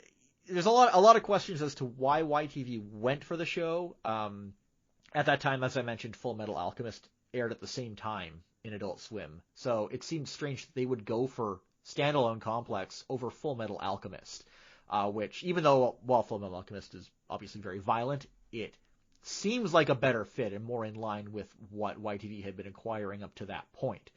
there's a lot of questions as to why YTV went for the show. At that time, as I mentioned, Full Metal Alchemist aired at the same time in Adult Swim. So it seemed strange that they would go for standalone Complex over Full Metal Alchemist, which, even though, while Full Metal Alchemist is obviously very violent, it seems like a better fit and more in line with what YTV had been acquiring up to that point.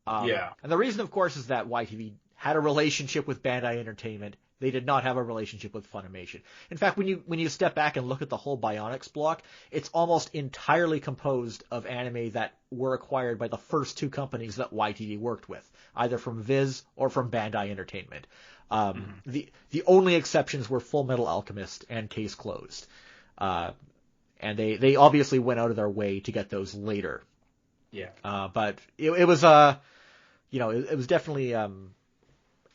And the reason, of course, is that YTV had a relationship with Bandai Entertainment. They did not have a relationship with Funimation. In fact, when you step back and look at the whole Bionix block, it's almost entirely composed of anime that were acquired by the first two companies that YTV worked with, either from Viz or from Bandai Entertainment. The only exceptions were Full Metal Alchemist and Case Closed. And they obviously went out of their way to get those later. Yeah. But it was it was definitely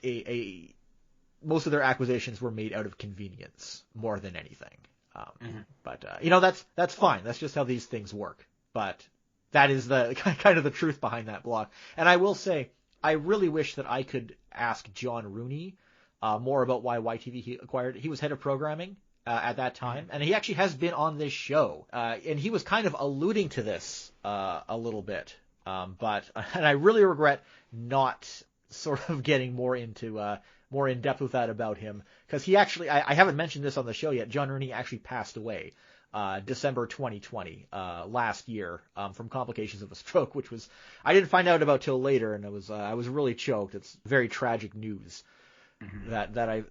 a most of their acquisitions were made out of convenience more than anything. But that's fine. That's just how these things work. But that is the kind of the truth behind that block. And I will say, I really wish that I could ask John Rooney more about why YTV he acquired. He was head of programming at that time, and he actually has been on this show. And he was kind of alluding to this a little bit. And I really regret not sort of getting more in depth with that about him, because he actually, I haven't mentioned this on the show yet, John Rooney actually passed away December 2020, last year, from complications of a stroke, which was, I didn't find out about till later, and I was really choked. It's very tragic news that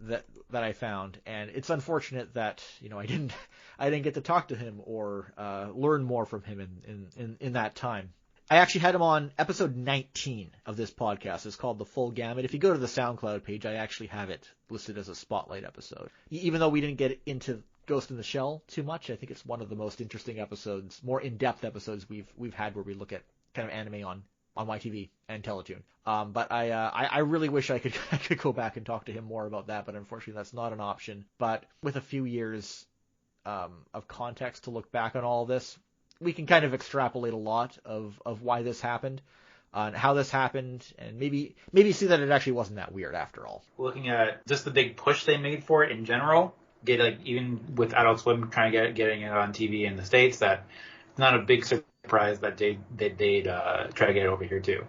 I found, and it's unfortunate that I didn't get to talk to him or learn more from him in that time. I actually had him on episode 19 of this podcast. It's called The Full Gamut. If you go to the SoundCloud page, I actually have it listed as a spotlight episode. Even though we didn't get into Ghost in the Shell too much, I think it's one of the most interesting episodes, more in-depth episodes we've had, where we look at kind of anime on YTV and Teletoon. But I really wish I could go back and talk to him more about that, but unfortunately that's not an option. But with a few years of context to look back on all of this, we can kind of extrapolate a lot of why this happened, and how this happened, and maybe see that it actually wasn't that weird after all.
Looking at just the big push they made for it in general, even with Adult Swim trying to getting it on TV in the States, that it's not a big surprise that they'd try to get it over here too.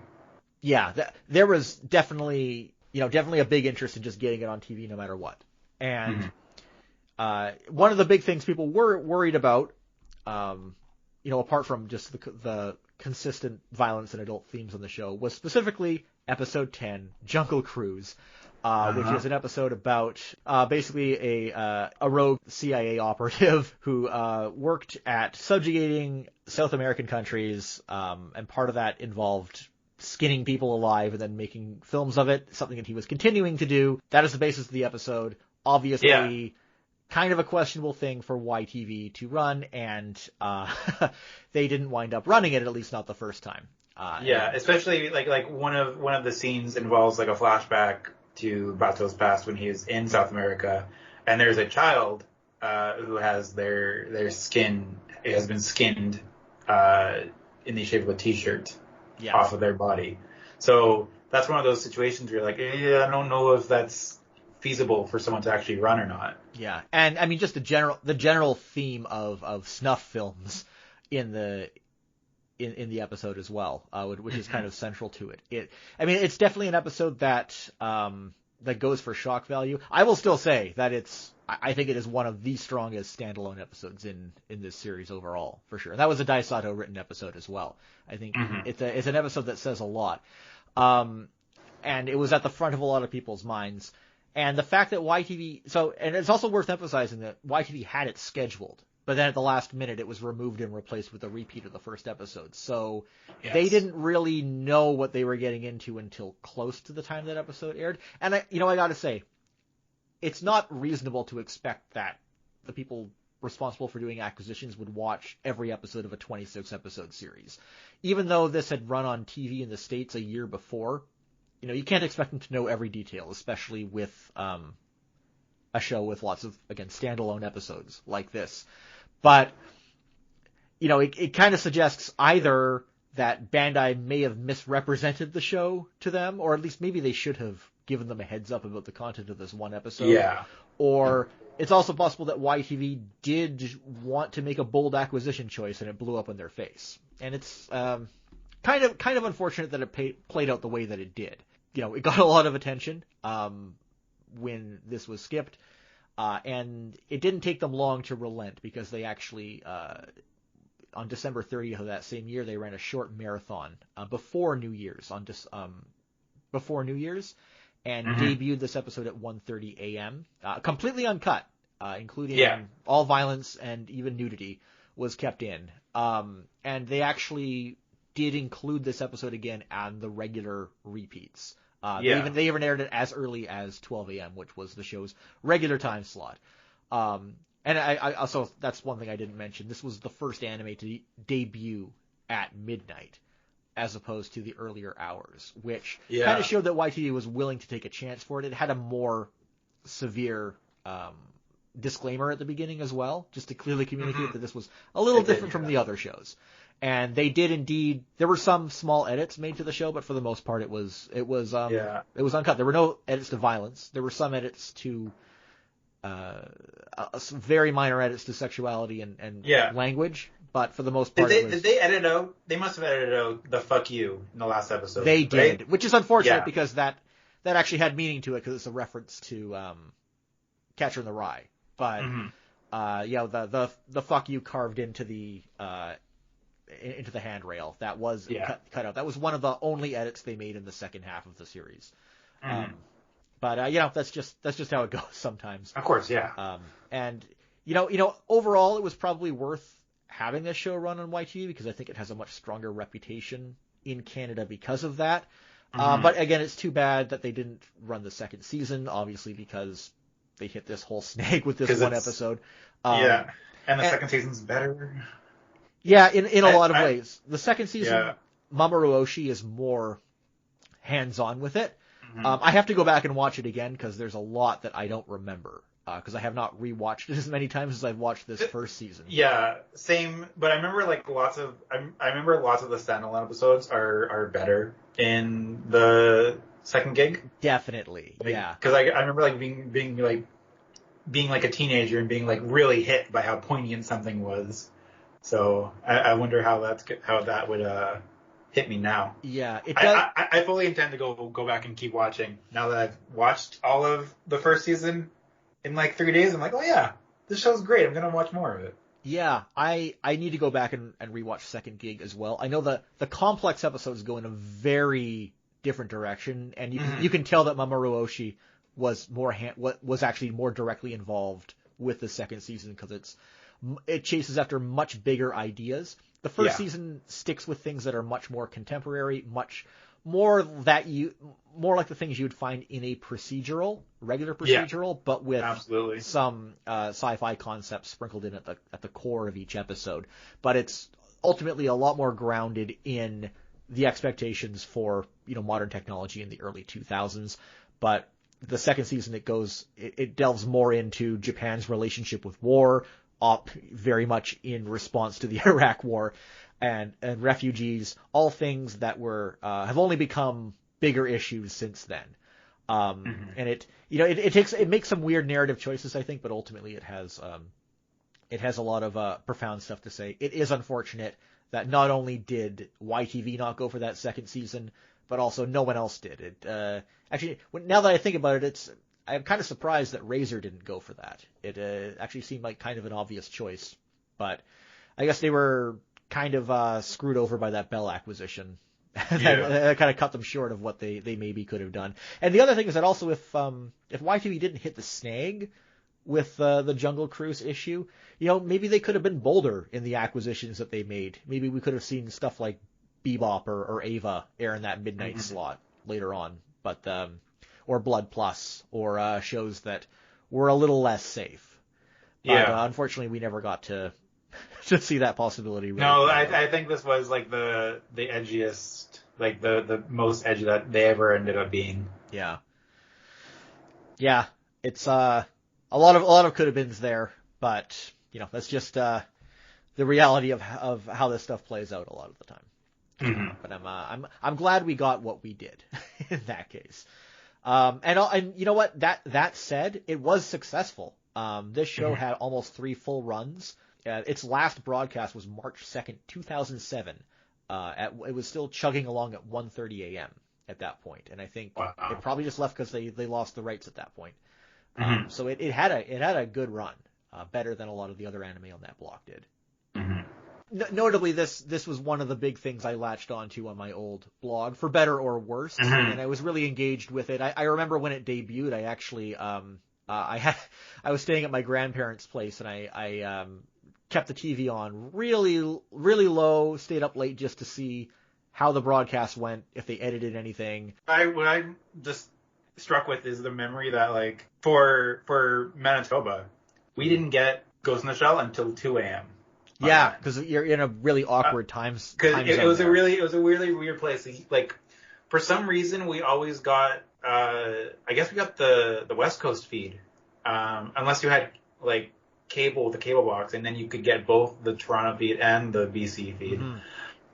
Yeah, there was definitely a big interest in just getting it on TV no matter what. And one of the big things people were worried about, apart from just the consistent violence and adult themes on the show, was specifically episode 10, Jungle Cruise, which is an episode about basically a rogue CIA operative who worked at subjugating South American countries, and part of that involved skinning people alive and then making films of it, something that he was continuing to do. That is the basis of the episode. Obviously, kind of a questionable thing for YTV to run, and they didn't wind up running it, at least not the first time.
Yeah, especially like one of the scenes involves like a flashback to Bato's past when he was in South America, and there's a child who has their skin has been skinned in the shape of a T-shirt off of their body. So that's one of those situations where you're like, I don't know if that's feasible for someone to actually run or not.
Yeah, and I mean just the general theme of snuff films in the episode as well, which is kind of central to it. It's definitely an episode that goes for shock value. I will still say that I think it is one of the strongest standalone episodes in this series overall, for sure. And that was a Daisato written episode as well. I think it's an episode that says a lot. And it was at the front of a lot of people's minds. And the fact that YTV, and it's also worth emphasizing that YTV had it scheduled, but then at the last minute it was removed and replaced with a repeat of the first episode. So they didn't really know what they were getting into until close to the time that episode aired. And I gotta say, it's not reasonable to expect that the people responsible for doing acquisitions would watch every episode of a 26 episode series. Even though this had run on TV in the States a year before, you can't expect them to know every detail, especially with a show with lots of, again, standalone episodes like this. But, it kind of suggests either that Bandai may have misrepresented the show to them, or at least maybe they should have given them a heads up about the content of this one episode.
Yeah.
Or it's also possible that YTV did want to make a bold acquisition choice and it blew up in their face. And it's kind of unfortunate that it played out the way that it did. It got a lot of attention when this was skipped. And it didn't take them long to relent, because they actually, on December 30th of that same year, they ran a short marathon before New Year's, and debuted this episode at 1:30 a.m., completely uncut, including all violence and even nudity was kept in. And they actually did include this episode again on the regular repeats. They even aired it as early as 12 a.m., which was the show's regular time slot. And I also, that's one thing I didn't mention. This was the first anime to debut at midnight, as opposed to the earlier hours, which kind of showed that YTV was willing to take a chance for it. It had a more severe disclaimer at the beginning as well, just to clearly communicate that this was a little different from the other shows. And they did indeed. There were some small edits made to the show, but for the most part, it was uncut. There were no edits to violence. There were some edits to some very minor edits to sexuality and language. But for the most part,
did they edit out? They must have edited out the "fuck you" in the last episode.
They did, which is unfortunate because that actually had meaning to it, because it's a reference to Catcher in the Rye. But the "fuck you" carved into the handrail, that was cut out. That was one of the only edits they made in the second half of the series. But that's just how it goes sometimes.
Of course, yeah.
And overall, it was probably worth having this show run on YTV, because I think it has a much stronger reputation in Canada because of that. But again, it's too bad that they didn't run the second season, obviously, because they hit this whole snag with this one episode.
And the second season's better.
Yeah, in a lot of ways. The second season, Mamoru Oshii is more hands-on with it. I have to go back and watch it again, because there's a lot that I don't remember, because I have not rewatched it as many times as I've watched this first season.
Yeah, same. But I remember lots of the standalone episodes are better in the second gig.
Definitely,
Because I remember being like a teenager and being like really hit by how poignant something was. So I wonder how that would hit me now.
Yeah, it does.
I fully intend to go back and keep watching now that I've watched all of the first season in like 3 days. I'm like, oh yeah, this show's great. I'm gonna watch more of it.
Yeah, I need to go back and rewatch Second Gig as well. I know the complex episodes go in a very different direction, and you can tell that Mamoru Oshii was actually more directly involved with the second season, because it chases after much bigger ideas. The first season sticks with things that are much more contemporary, much more like the things you'd find in a regular procedural, but with some sci-fi concepts sprinkled in at the core of each episode. But it's ultimately a lot more grounded in the expectations for, modern technology in the early 2000s. But the second season, it delves more into Japan's relationship with war, very much in response to the Iraq War, and refugees, all things that have only become bigger issues since then. And it makes some weird narrative choices, I think, but ultimately it has a lot of profound stuff to say. It is unfortunate that not only did YTV not go for that second season, but also no one else did. Actually, now that I think about it, I'm kind of surprised that Razer didn't go for that. It actually seemed like kind of an obvious choice, but I guess they were kind of screwed over by that Bell acquisition. That kind of cut them short of what they maybe could have done. And the other thing is that also if YTV didn't hit the snag with the Jungle Cruise issue, maybe they could have been bolder in the acquisitions that they made. Maybe we could have seen stuff like Bebop or Ava air in that midnight slot later on, but or Blood Plus, or shows that were a little less safe. But unfortunately, we never got to see that possibility. Really.
No, I think this was like the edgiest, like the most edgy that they ever ended up being.
Yeah. It's a lot of could have beens there, but that's just the reality of how this stuff plays out a lot of the time. But I'm glad we got what we did in that case. And you know what? That said, it was successful. This show had almost 3 full runs. Its last broadcast was March 2nd, 2007. It was still chugging along at 1:30 a.m. at that point, and I think it probably just left because they lost the rights at that point. So it had a good run, better than a lot of the other anime on that block did. Notably, this was one of the big things I latched onto on my old blog, for better or worse, and I was really engaged with it. I remember when it debuted, I actually I was staying at my grandparents' place, and I kept the TV on really, really low, stayed up late just to see how the broadcast went, if they edited anything.
What I'm just struck with is the memory that, like, for Manitoba, we didn't get Ghost in the Shell until 2 a.m.
Yeah, because you're in a really awkward time zone.
Because it was a really weird place. Like, for some reason, we always got, I guess we got the West Coast feed, unless you had like cable with a cable box, and then you could get both the Toronto feed and the BC feed.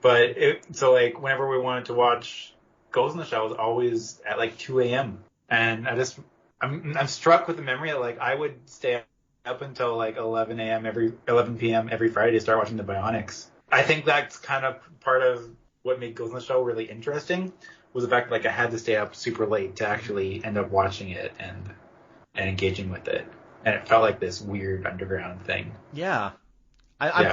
But so like whenever we wanted to watch Ghost in the Shell, it was always at like 2 a.m. And I'm struck with the memory that, like, I would stay up until like 11 p.m. every Friday to start watching the Bionix. I think that's kind of part of what made Ghost in the Shell really interesting, was the fact that, like, I had to stay up super late to actually end up watching it and engaging with it. And it felt like this weird underground thing.
Yeah. I'm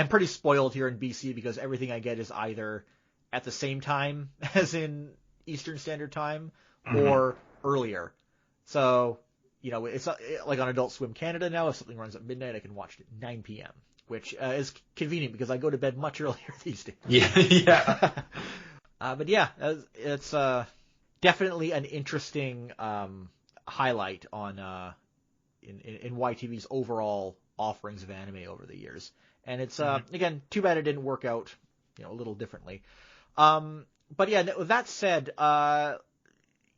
pretty spoiled here in BC because everything I get is either at the same time as in Eastern Standard Time or earlier. So, it's like on Adult Swim Canada now, if something runs at midnight, I can watch it at 9 p.m., which is convenient because I go to bed much earlier these days.
Yeah.
But yeah, it's definitely an interesting highlight on in YTV's overall offerings of anime over the years. And it's again, too bad it didn't work out, a little differently. But yeah, that said,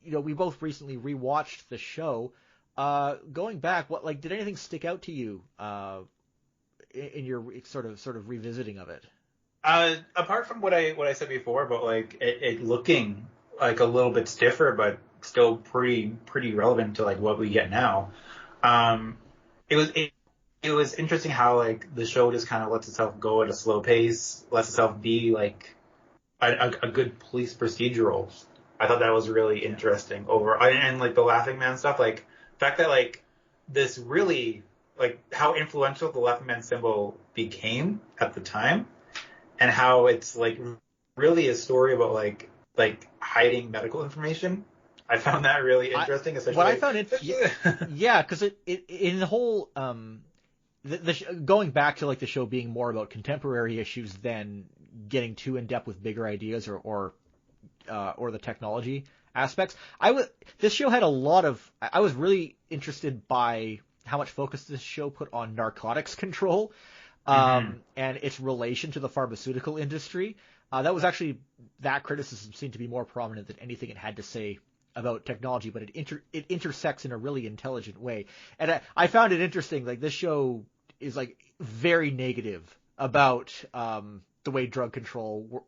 we both recently rewatched the show. Going back, did anything stick out to you in your sort of revisiting of it?
Apart from what I said before about, like, it looking like a little bit stiffer, but still pretty relevant to, like, what we get now. It was interesting how, like, the show just kind of lets itself go at a slow pace, lets itself be like a good police procedural. I thought that was really interesting and like the Laughing Man stuff, like the fact that, like, this really, like, how influential the Laughing Man symbol became at the time, and how it's, like, really a story about like hiding medical information. I found that really interesting. Especially
what I found because it in the whole going back to, like, the show being more about contemporary issues than getting too in depth with bigger ideas or the technology aspects. This show had a lot of. I was really interested by how much focus this show put on narcotics control, and its relation to the pharmaceutical industry. That criticism seemed to be more prominent than anything it had to say about technology, but it intersects in a really intelligent way. And I found it interesting. Like, this show is like very negative about the way drug control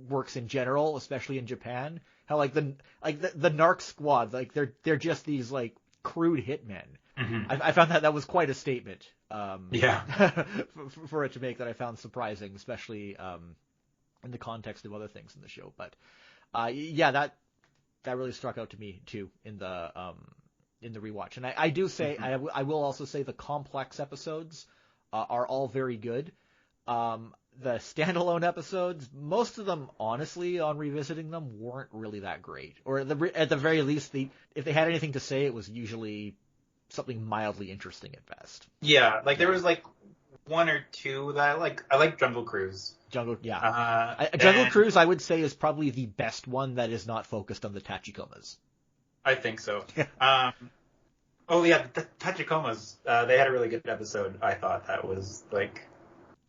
works in general, especially in Japan. How like the narc squad, like they're just these like crude hitmen.
Mm-hmm.
I found that was quite a statement.
Yeah.
for it to make, that I found surprising, especially in the context of other things in the show. But that really struck out to me too in the rewatch. And I do say, mm-hmm. I will also say the complex episodes are all very good. The standalone episodes, most of them, honestly, on revisiting them, weren't really that great. Or at the very least, if they had anything to say, it was usually something mildly interesting at best.
Yeah, like there was like one or two that I like Jungle Cruise.
Jungle
and
Cruise, I would say, is probably the best one that is not focused on the Tachikomas.
I think so. The Tachikomas, they had a really good episode. I thought that was like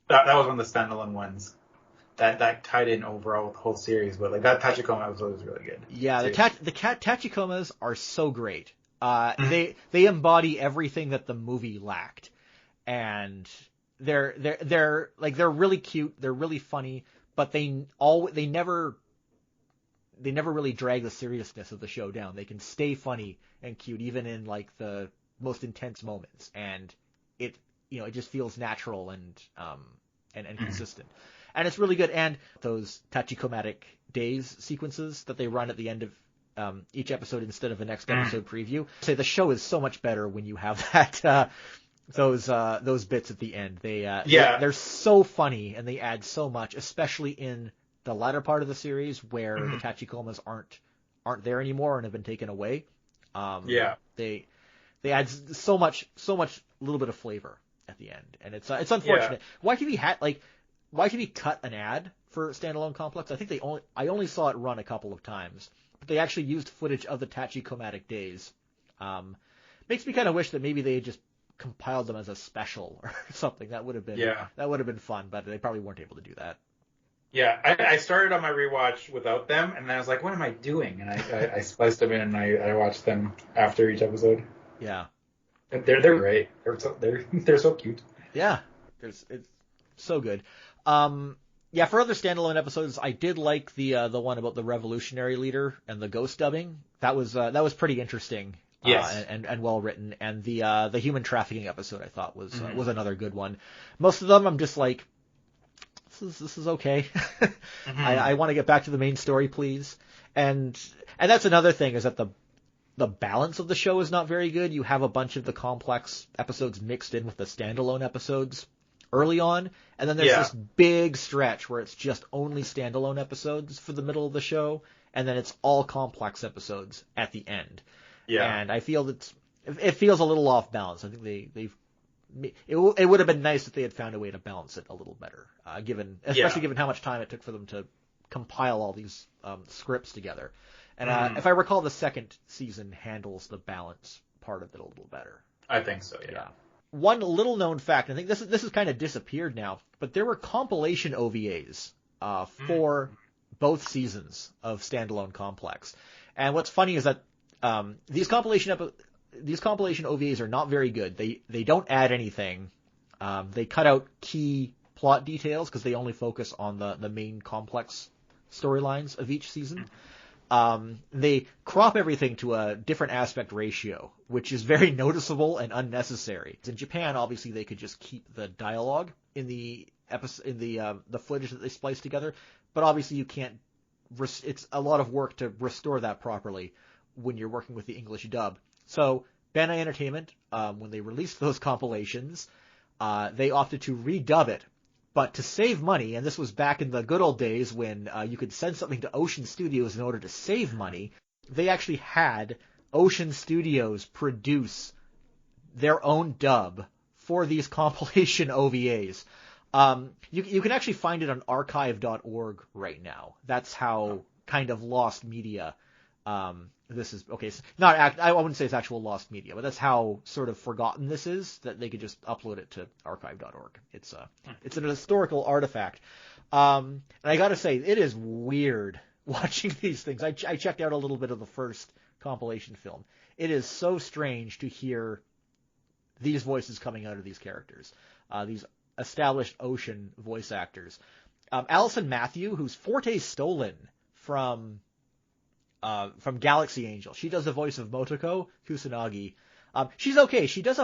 that was one of the standalone ones that tied in overall with the whole series. But like that Tachikoma episode was really good.
Yeah, the Tachikomas are so great.
Mm-hmm.
They embody everything that the movie lacked, and they're really cute. They're really funny, but they never really drag the seriousness of the show down. They can stay funny and cute even in like the most intense moments, and it just feels natural and consistent, and it's really good. And those Tachikomatic days sequences that they run at the end of each episode instead of a next episode preview. Say the show is so much better when you have that those bits at the end. They're so funny and they add so much, especially in the latter part of the series where the Tachikomas aren't there anymore and have been taken away. They add so much little bit of flavor at the end, and it's unfortunate. Yeah. Why can he cut an ad for Standalone Complex? I think I only saw it run a couple of times, but they actually used footage of the Tachikomatic days. Makes me kind of wish that maybe they had just compiled them as a special or something. That would have been fun, but they probably weren't able to do that.
Yeah, I started on my rewatch without them, and then I was like, what am I doing? And I spliced them in, and I watched them after each episode.
Yeah.
They're great. They're so cute.
Yeah, it's so good. For other standalone episodes, I did like the one about the revolutionary leader and the ghost dubbing. That was pretty interesting.
Yes.
And well written. And the human trafficking episode I thought was another good one. Most of them I'm just like, this is okay. I want to get back to the main story, please. And that's another thing, is that the balance of the show is not very good. You have a bunch of the complex episodes mixed in with the standalone episodes early on, and then there's this big stretch where it's just only standalone episodes for the middle of the show, and then it's all complex episodes at the end. Yeah. And I feel it feels a little off balance. I think it would have been nice if they had found a way to balance it a little better, especially given how much time it took for them to compile all these scripts together. And if I recall, the second season handles the balance part of it a little better.
I think so, yeah.
One little known fact, I think this has kind of disappeared now, but there were compilation OVAs for both seasons of Standalone Complex. And what's funny is that these compilation OVAs are not very good. They don't add anything. They cut out key plot details because they only focus on the main complex storylines of each season. They crop everything to a different aspect ratio, which is very noticeable and unnecessary. In Japan, obviously, they could just keep the dialogue in the footage that they splice together, but obviously you can't. It's a lot of work to restore that properly when you're working with the English dub. So Bandai Entertainment, when they released those compilations, they opted to redub it. But to save money, and this was back in the good old days when you could send something to Ocean Studios in order to save money, they actually had Ocean Studios produce their own dub for these compilation OVAs. You can actually find it on archive.org right now. That's how kind of lost media this is. Okay, I wouldn't say it's actual lost media, but that's how sort of forgotten this is, that they could just upload it to archive.org. It's an historical artifact. And I gotta say, it is weird watching these things. I checked out a little bit of the first compilation film. It is so strange to hear these voices coming out of these characters, these established Ocean voice actors. Alison Matthew, whose forte stolen from Galaxy Angel. She does the voice of Motoko Kusanagi. She's okay. She does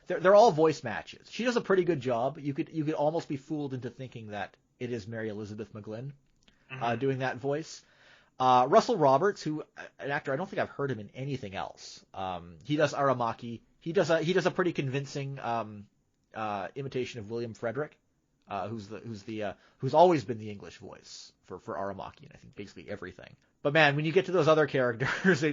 they're all voice matches. She does a pretty good job. You could almost be fooled into thinking that it is Mary Elizabeth McGlynn doing that voice. Russell Roberts, who an actor, I don't think I've heard him in anything else. He does Aramaki. He does a pretty convincing imitation of William Frederick, who's always been the English voice for Aramaki, and I think basically everything. But man, when you get to those other characters,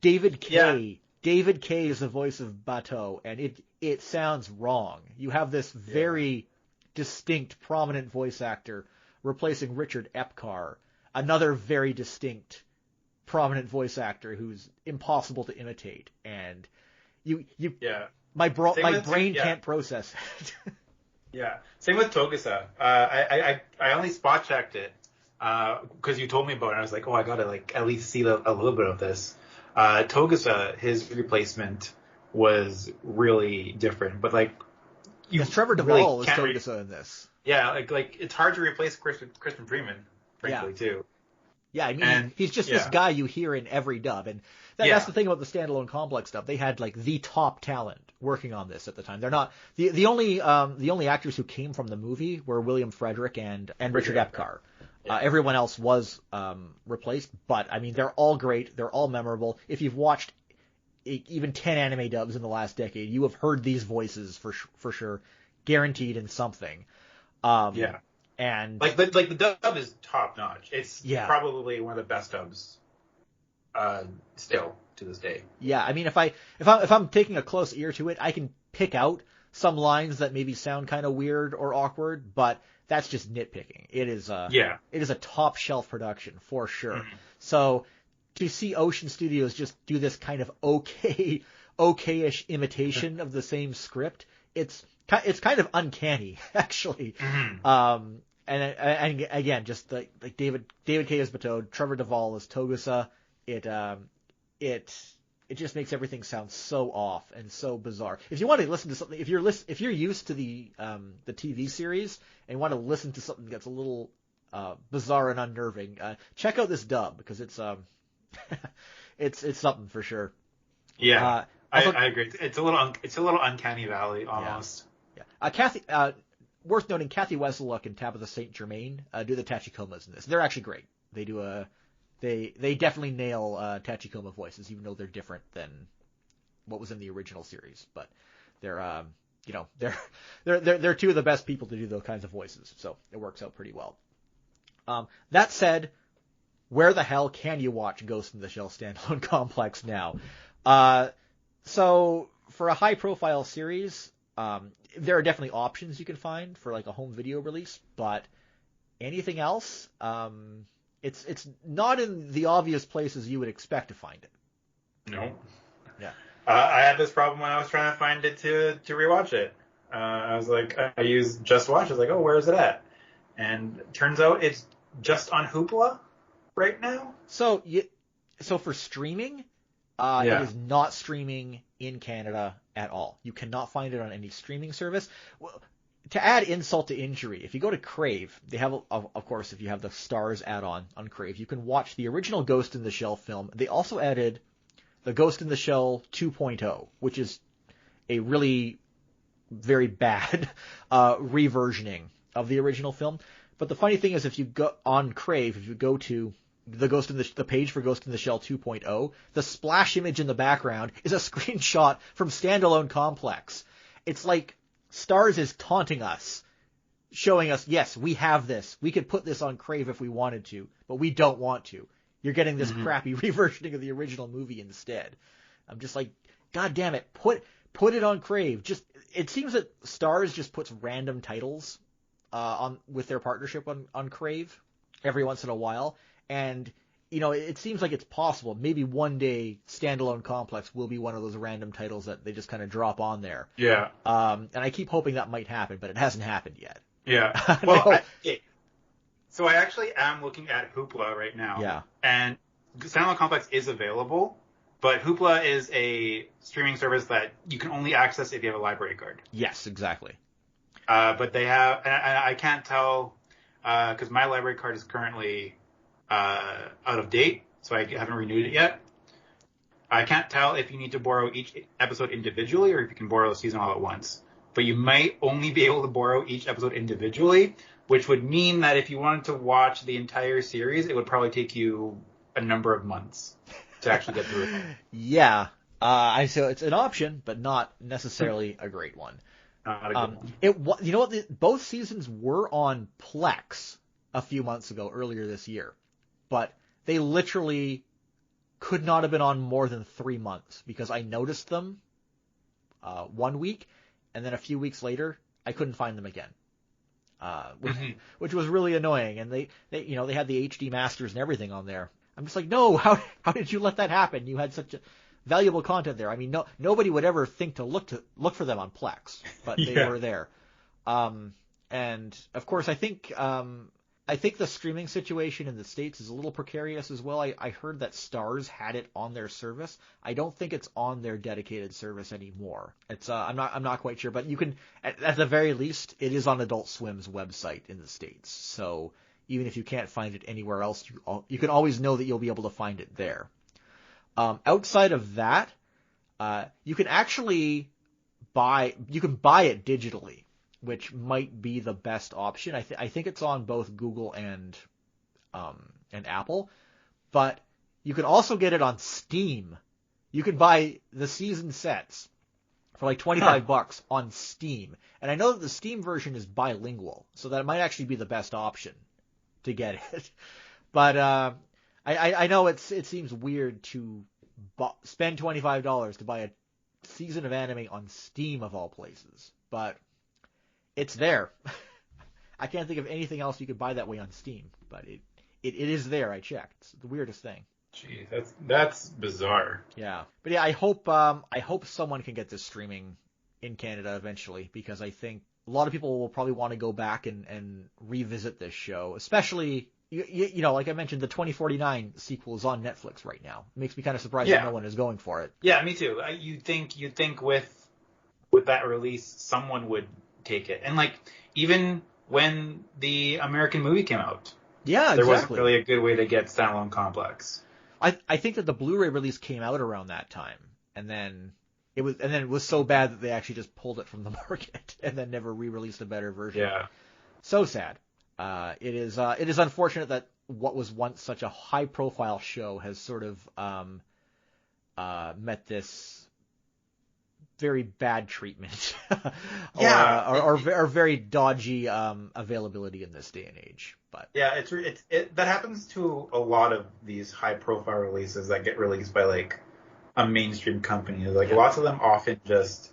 David Kay. Yeah. David Kay is the voice of Bateau, and it sounds wrong. You have this very distinct, prominent voice actor replacing Richard Epcar, another very distinct, prominent voice actor who's impossible to imitate, and my brain can't process it.
Yeah, same with Togusa. I only spot checked it because you told me about it. I was like, oh, I gotta at least see a little bit of this. Togusa, his replacement was really different, but
Trevor Duvall is Togusa in this.
Yeah, like it's hard to replace Christian Freeman, frankly, too.
Yeah, I mean, he's just this guy you hear in every dub, and that's the thing about the standalone complex stuff. They had the top talent working on this at the time. They're not the only actors who came from the movie were William Frederick and Richard Epcar. Everyone else was replaced, but I mean, they're all great. They're all memorable. If you've watched even 10 anime dubs in the last decade, you have heard these voices for sure, guaranteed in something. And
the dub is top notch. It's probably one of the best dubs still to this day.
Yeah, I mean, if I'm taking a close ear to it, I can pick out some lines that maybe sound kind of weird or awkward, but that's just nitpicking. It is a top shelf production for sure. Mm-hmm. So to see Ocean Studios just do this kind of okay-ish imitation of the same script, it's kind of uncanny actually. Mm-hmm. And again, just like David Kay as Bateau, Trevor Duvall as Togusa, it just makes everything sound so off and so bizarre. If you want to listen to something, if you're used to the TV series and want to listen to something that's a little bizarre and unnerving, check out this dub because it's it's something for sure.
Yeah, I agree. It's a little uncanny valley almost.
Yeah. Worth noting, Kathy Wesseluck and Tabitha St. Germain do the Tachikomas in this. They're actually great. They do They definitely nail Tachikoma voices, even though they're different than what was in the original series. But they're they're two of the best people to do those kinds of voices, so it works out pretty well. That said, where the hell can you watch Ghost in the Shell standalone complex now? So for a high-profile series, there are definitely options you can find for a home video release, but anything else, it's not in the obvious places you would expect to find it.
No.
Yeah.
I had this problem when I was trying to find it to rewatch it. I was like, I used Just Watch. I was like, oh, where is it at? And it turns out it's just on Hoopla right now.
So for streaming, it is not streaming in Canada at all. You cannot find it on any streaming service. Well, to add insult to injury, if you go to Crave, they have, of course, if you have the Stars add-on on Crave, you can watch the original Ghost in the Shell film. They also added the Ghost in the Shell 2.0, which is a really very bad reversioning of the original film. But the funny thing is, if you go on Crave, if you go to the page for Ghost in the Shell 2.0, the splash image in the background is a screenshot from Standalone Complex. It's like Stars is taunting us, showing us, yes, we have this. We could put this on Crave if we wanted to, but we don't want to. You're getting this crappy reversioning of the original movie instead. I'm just like, God damn it, put it on Crave. It seems that Stars just puts random titles on with their partnership on Crave every once in a while, and it seems like it's possible. Maybe one day Standalone Complex will be one of those random titles that they just kind of drop on there.
Yeah.
And I keep hoping that might happen, but it hasn't happened yet.
Yeah. Well, so I actually am looking at Hoopla right now.
Yeah.
And Standalone Complex is available, but Hoopla is a streaming service that you can only access if you have a library card.
Yes, exactly.
But they have, and I can't tell, because my library card is currently out of date, so I haven't renewed it yet. I can't tell if you need to borrow each episode individually or if you can borrow a season all at once. But you might only be able to borrow each episode individually, which would mean that if you wanted to watch the entire series, it would probably take you a number of months to actually get through it.
Yeah. So it's an option, but not necessarily a great one.
Not a good one.
You know what? Both seasons were on Plex a few months ago, earlier this year, but they literally could not have been on more than 3 months because I noticed them 1 week, and then a few weeks later I couldn't find them again, which was really annoying. And they had the HD masters and everything on there. I'm just like, no, how did you let that happen? You had such a valuable content there. I mean, nobody would ever think to look for them on Plex, but they were there. And of course, I think the streaming situation in the States is a little precarious as well. I heard that Starz had it on their service. I don't think it's on their dedicated service anymore. It's I'm not quite sure, but you can at the very least it is on Adult Swim's website in the States. So even if you can't find it anywhere else, you can always know that you'll be able to find it there. Outside of that, you can actually buy it digitally, which might be the best option. I think it's on both Google and Apple, but you can also get it on Steam. You can buy the season sets for like $25 on Steam, and I know that the Steam version is bilingual, so that might actually be the best option to get it. But I know it seems weird to spend $25 to buy a season of anime on Steam of all places, but it's there. I can't think of anything else you could buy that way on Steam, but it is there. I checked. It's the weirdest thing.
Gee, that's bizarre.
Yeah, but yeah, I hope someone can get this streaming in Canada eventually, because I think a lot of people will probably want to go back and revisit this show, especially. You know, like I mentioned, the 2049 sequel is on Netflix right now. It makes me kind of surprised that no one is going for it.
Yeah, me too. You'd think with that release, someone would take it. And like even when the American movie came out, there wasn't really a good way to get Standalone Complex.
I think that the Blu-ray release came out around that time, and then it was so bad that they actually just pulled it from the market and then never re-released a better version.
Yeah,
so sad. It is unfortunate that what was once such a high-profile show has sort of met this very bad treatment, or very dodgy availability in this day and age. But
yeah, that happens to a lot of these high-profile releases that get released by like a mainstream company. Like lots of them often just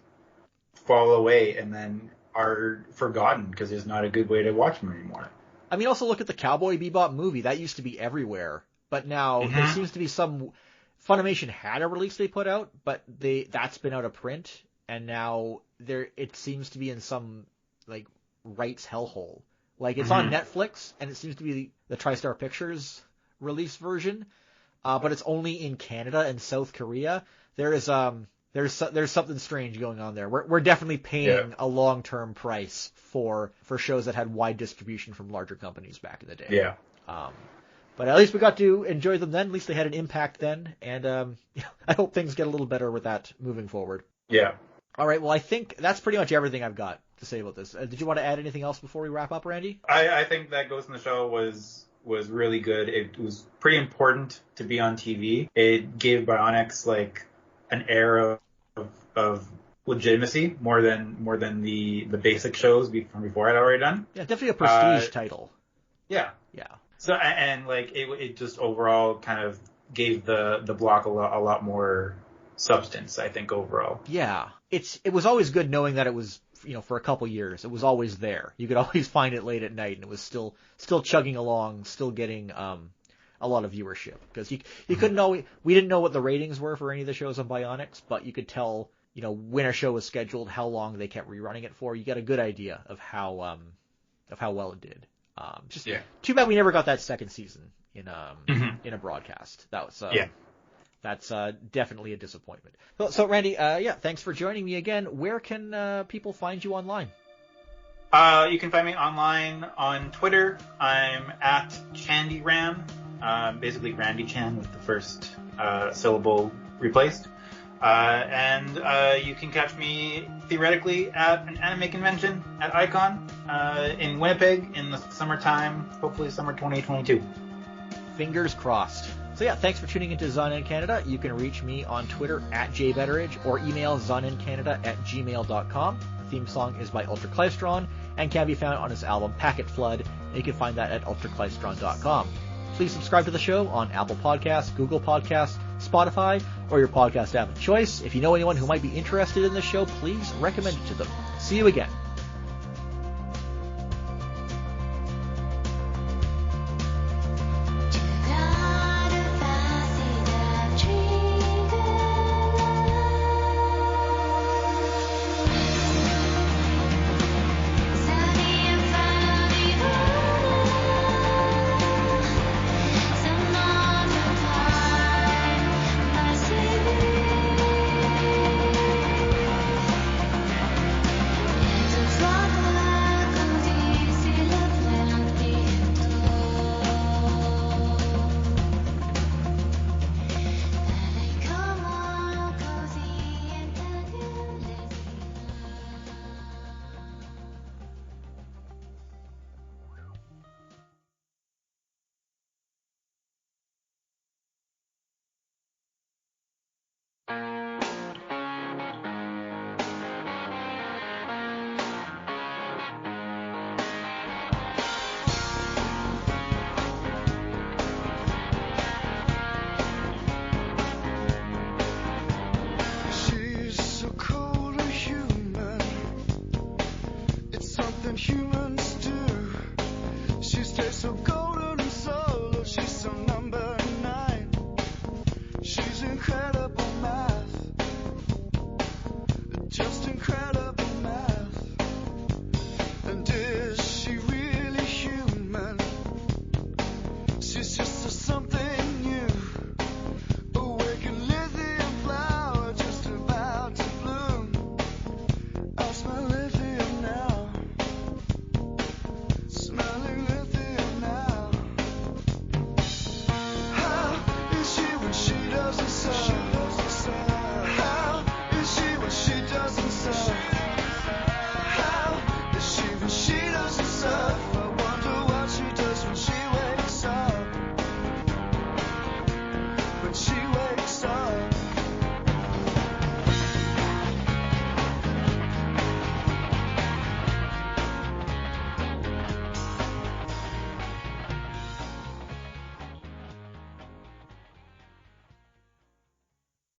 fall away and then are forgotten because there's not a good way to watch them anymore.
I mean, also look at the Cowboy Bebop movie. That used to be everywhere, but now there seems to be some. Funimation had a release they put out, but that's been out of print, and now it seems to be in some like rights hellhole. Like it's on Netflix, and it seems to be the TriStar Pictures release version, but it's only in Canada and South Korea. There's something strange going on there. We're definitely paying a long-term price for shows that had wide distribution from larger companies back in the day.
Yeah.
But at least we got to enjoy them then. At least they had an impact then, and I hope things get a little better with that moving forward.
Yeah.
All right. Well, I think that's pretty much everything I've got to say about this. Did you want to add anything else before we wrap up, Randy?
I think that Ghost in the Shell was really good. It was pretty important to be on TV. It gave Bionix like an air of legitimacy more than the basic shows from before I'd already done.
Yeah, definitely a prestige title.
Yeah.
Yeah.
So and like it just overall kind of gave the block a lot more substance, I think, overall.
Yeah. It was always good knowing that it was, for a couple years. It was always there. You could always find it late at night, and it was still chugging along, still getting a lot of viewership, because you couldn't know. We didn't know what the ratings were for any of the shows on Bionix, but you could tell, when a show was scheduled, how long they kept rerunning it for. You got a good idea of how of how well it did. Just
Yeah.
too bad we never got that second season in
Mm-hmm.
in a broadcast. That was
Yeah.
That's definitely a disappointment. So Randy, thanks for joining me again. Where can people find you online?
You can find me online on Twitter. I'm at ChandyRam, basically Randy Chan with the first syllable replaced. And you can catch me theoretically at an anime convention at Icon in Winnipeg in the summertime, hopefully summer 2022.
Fingers crossed. So thanks for tuning into Zon in Canada. You can reach me on Twitter at jbetteridge or email zonincanada@gmail.com. The theme song is by Ultraclystron and can be found on his album Packet Flood. And you can find that at ultraclystron.com. Please subscribe to the show on Apple Podcasts, Google Podcasts, Spotify, or your podcast app of choice. If you know anyone who might be interested in the show, please recommend it to them. See you again.
Human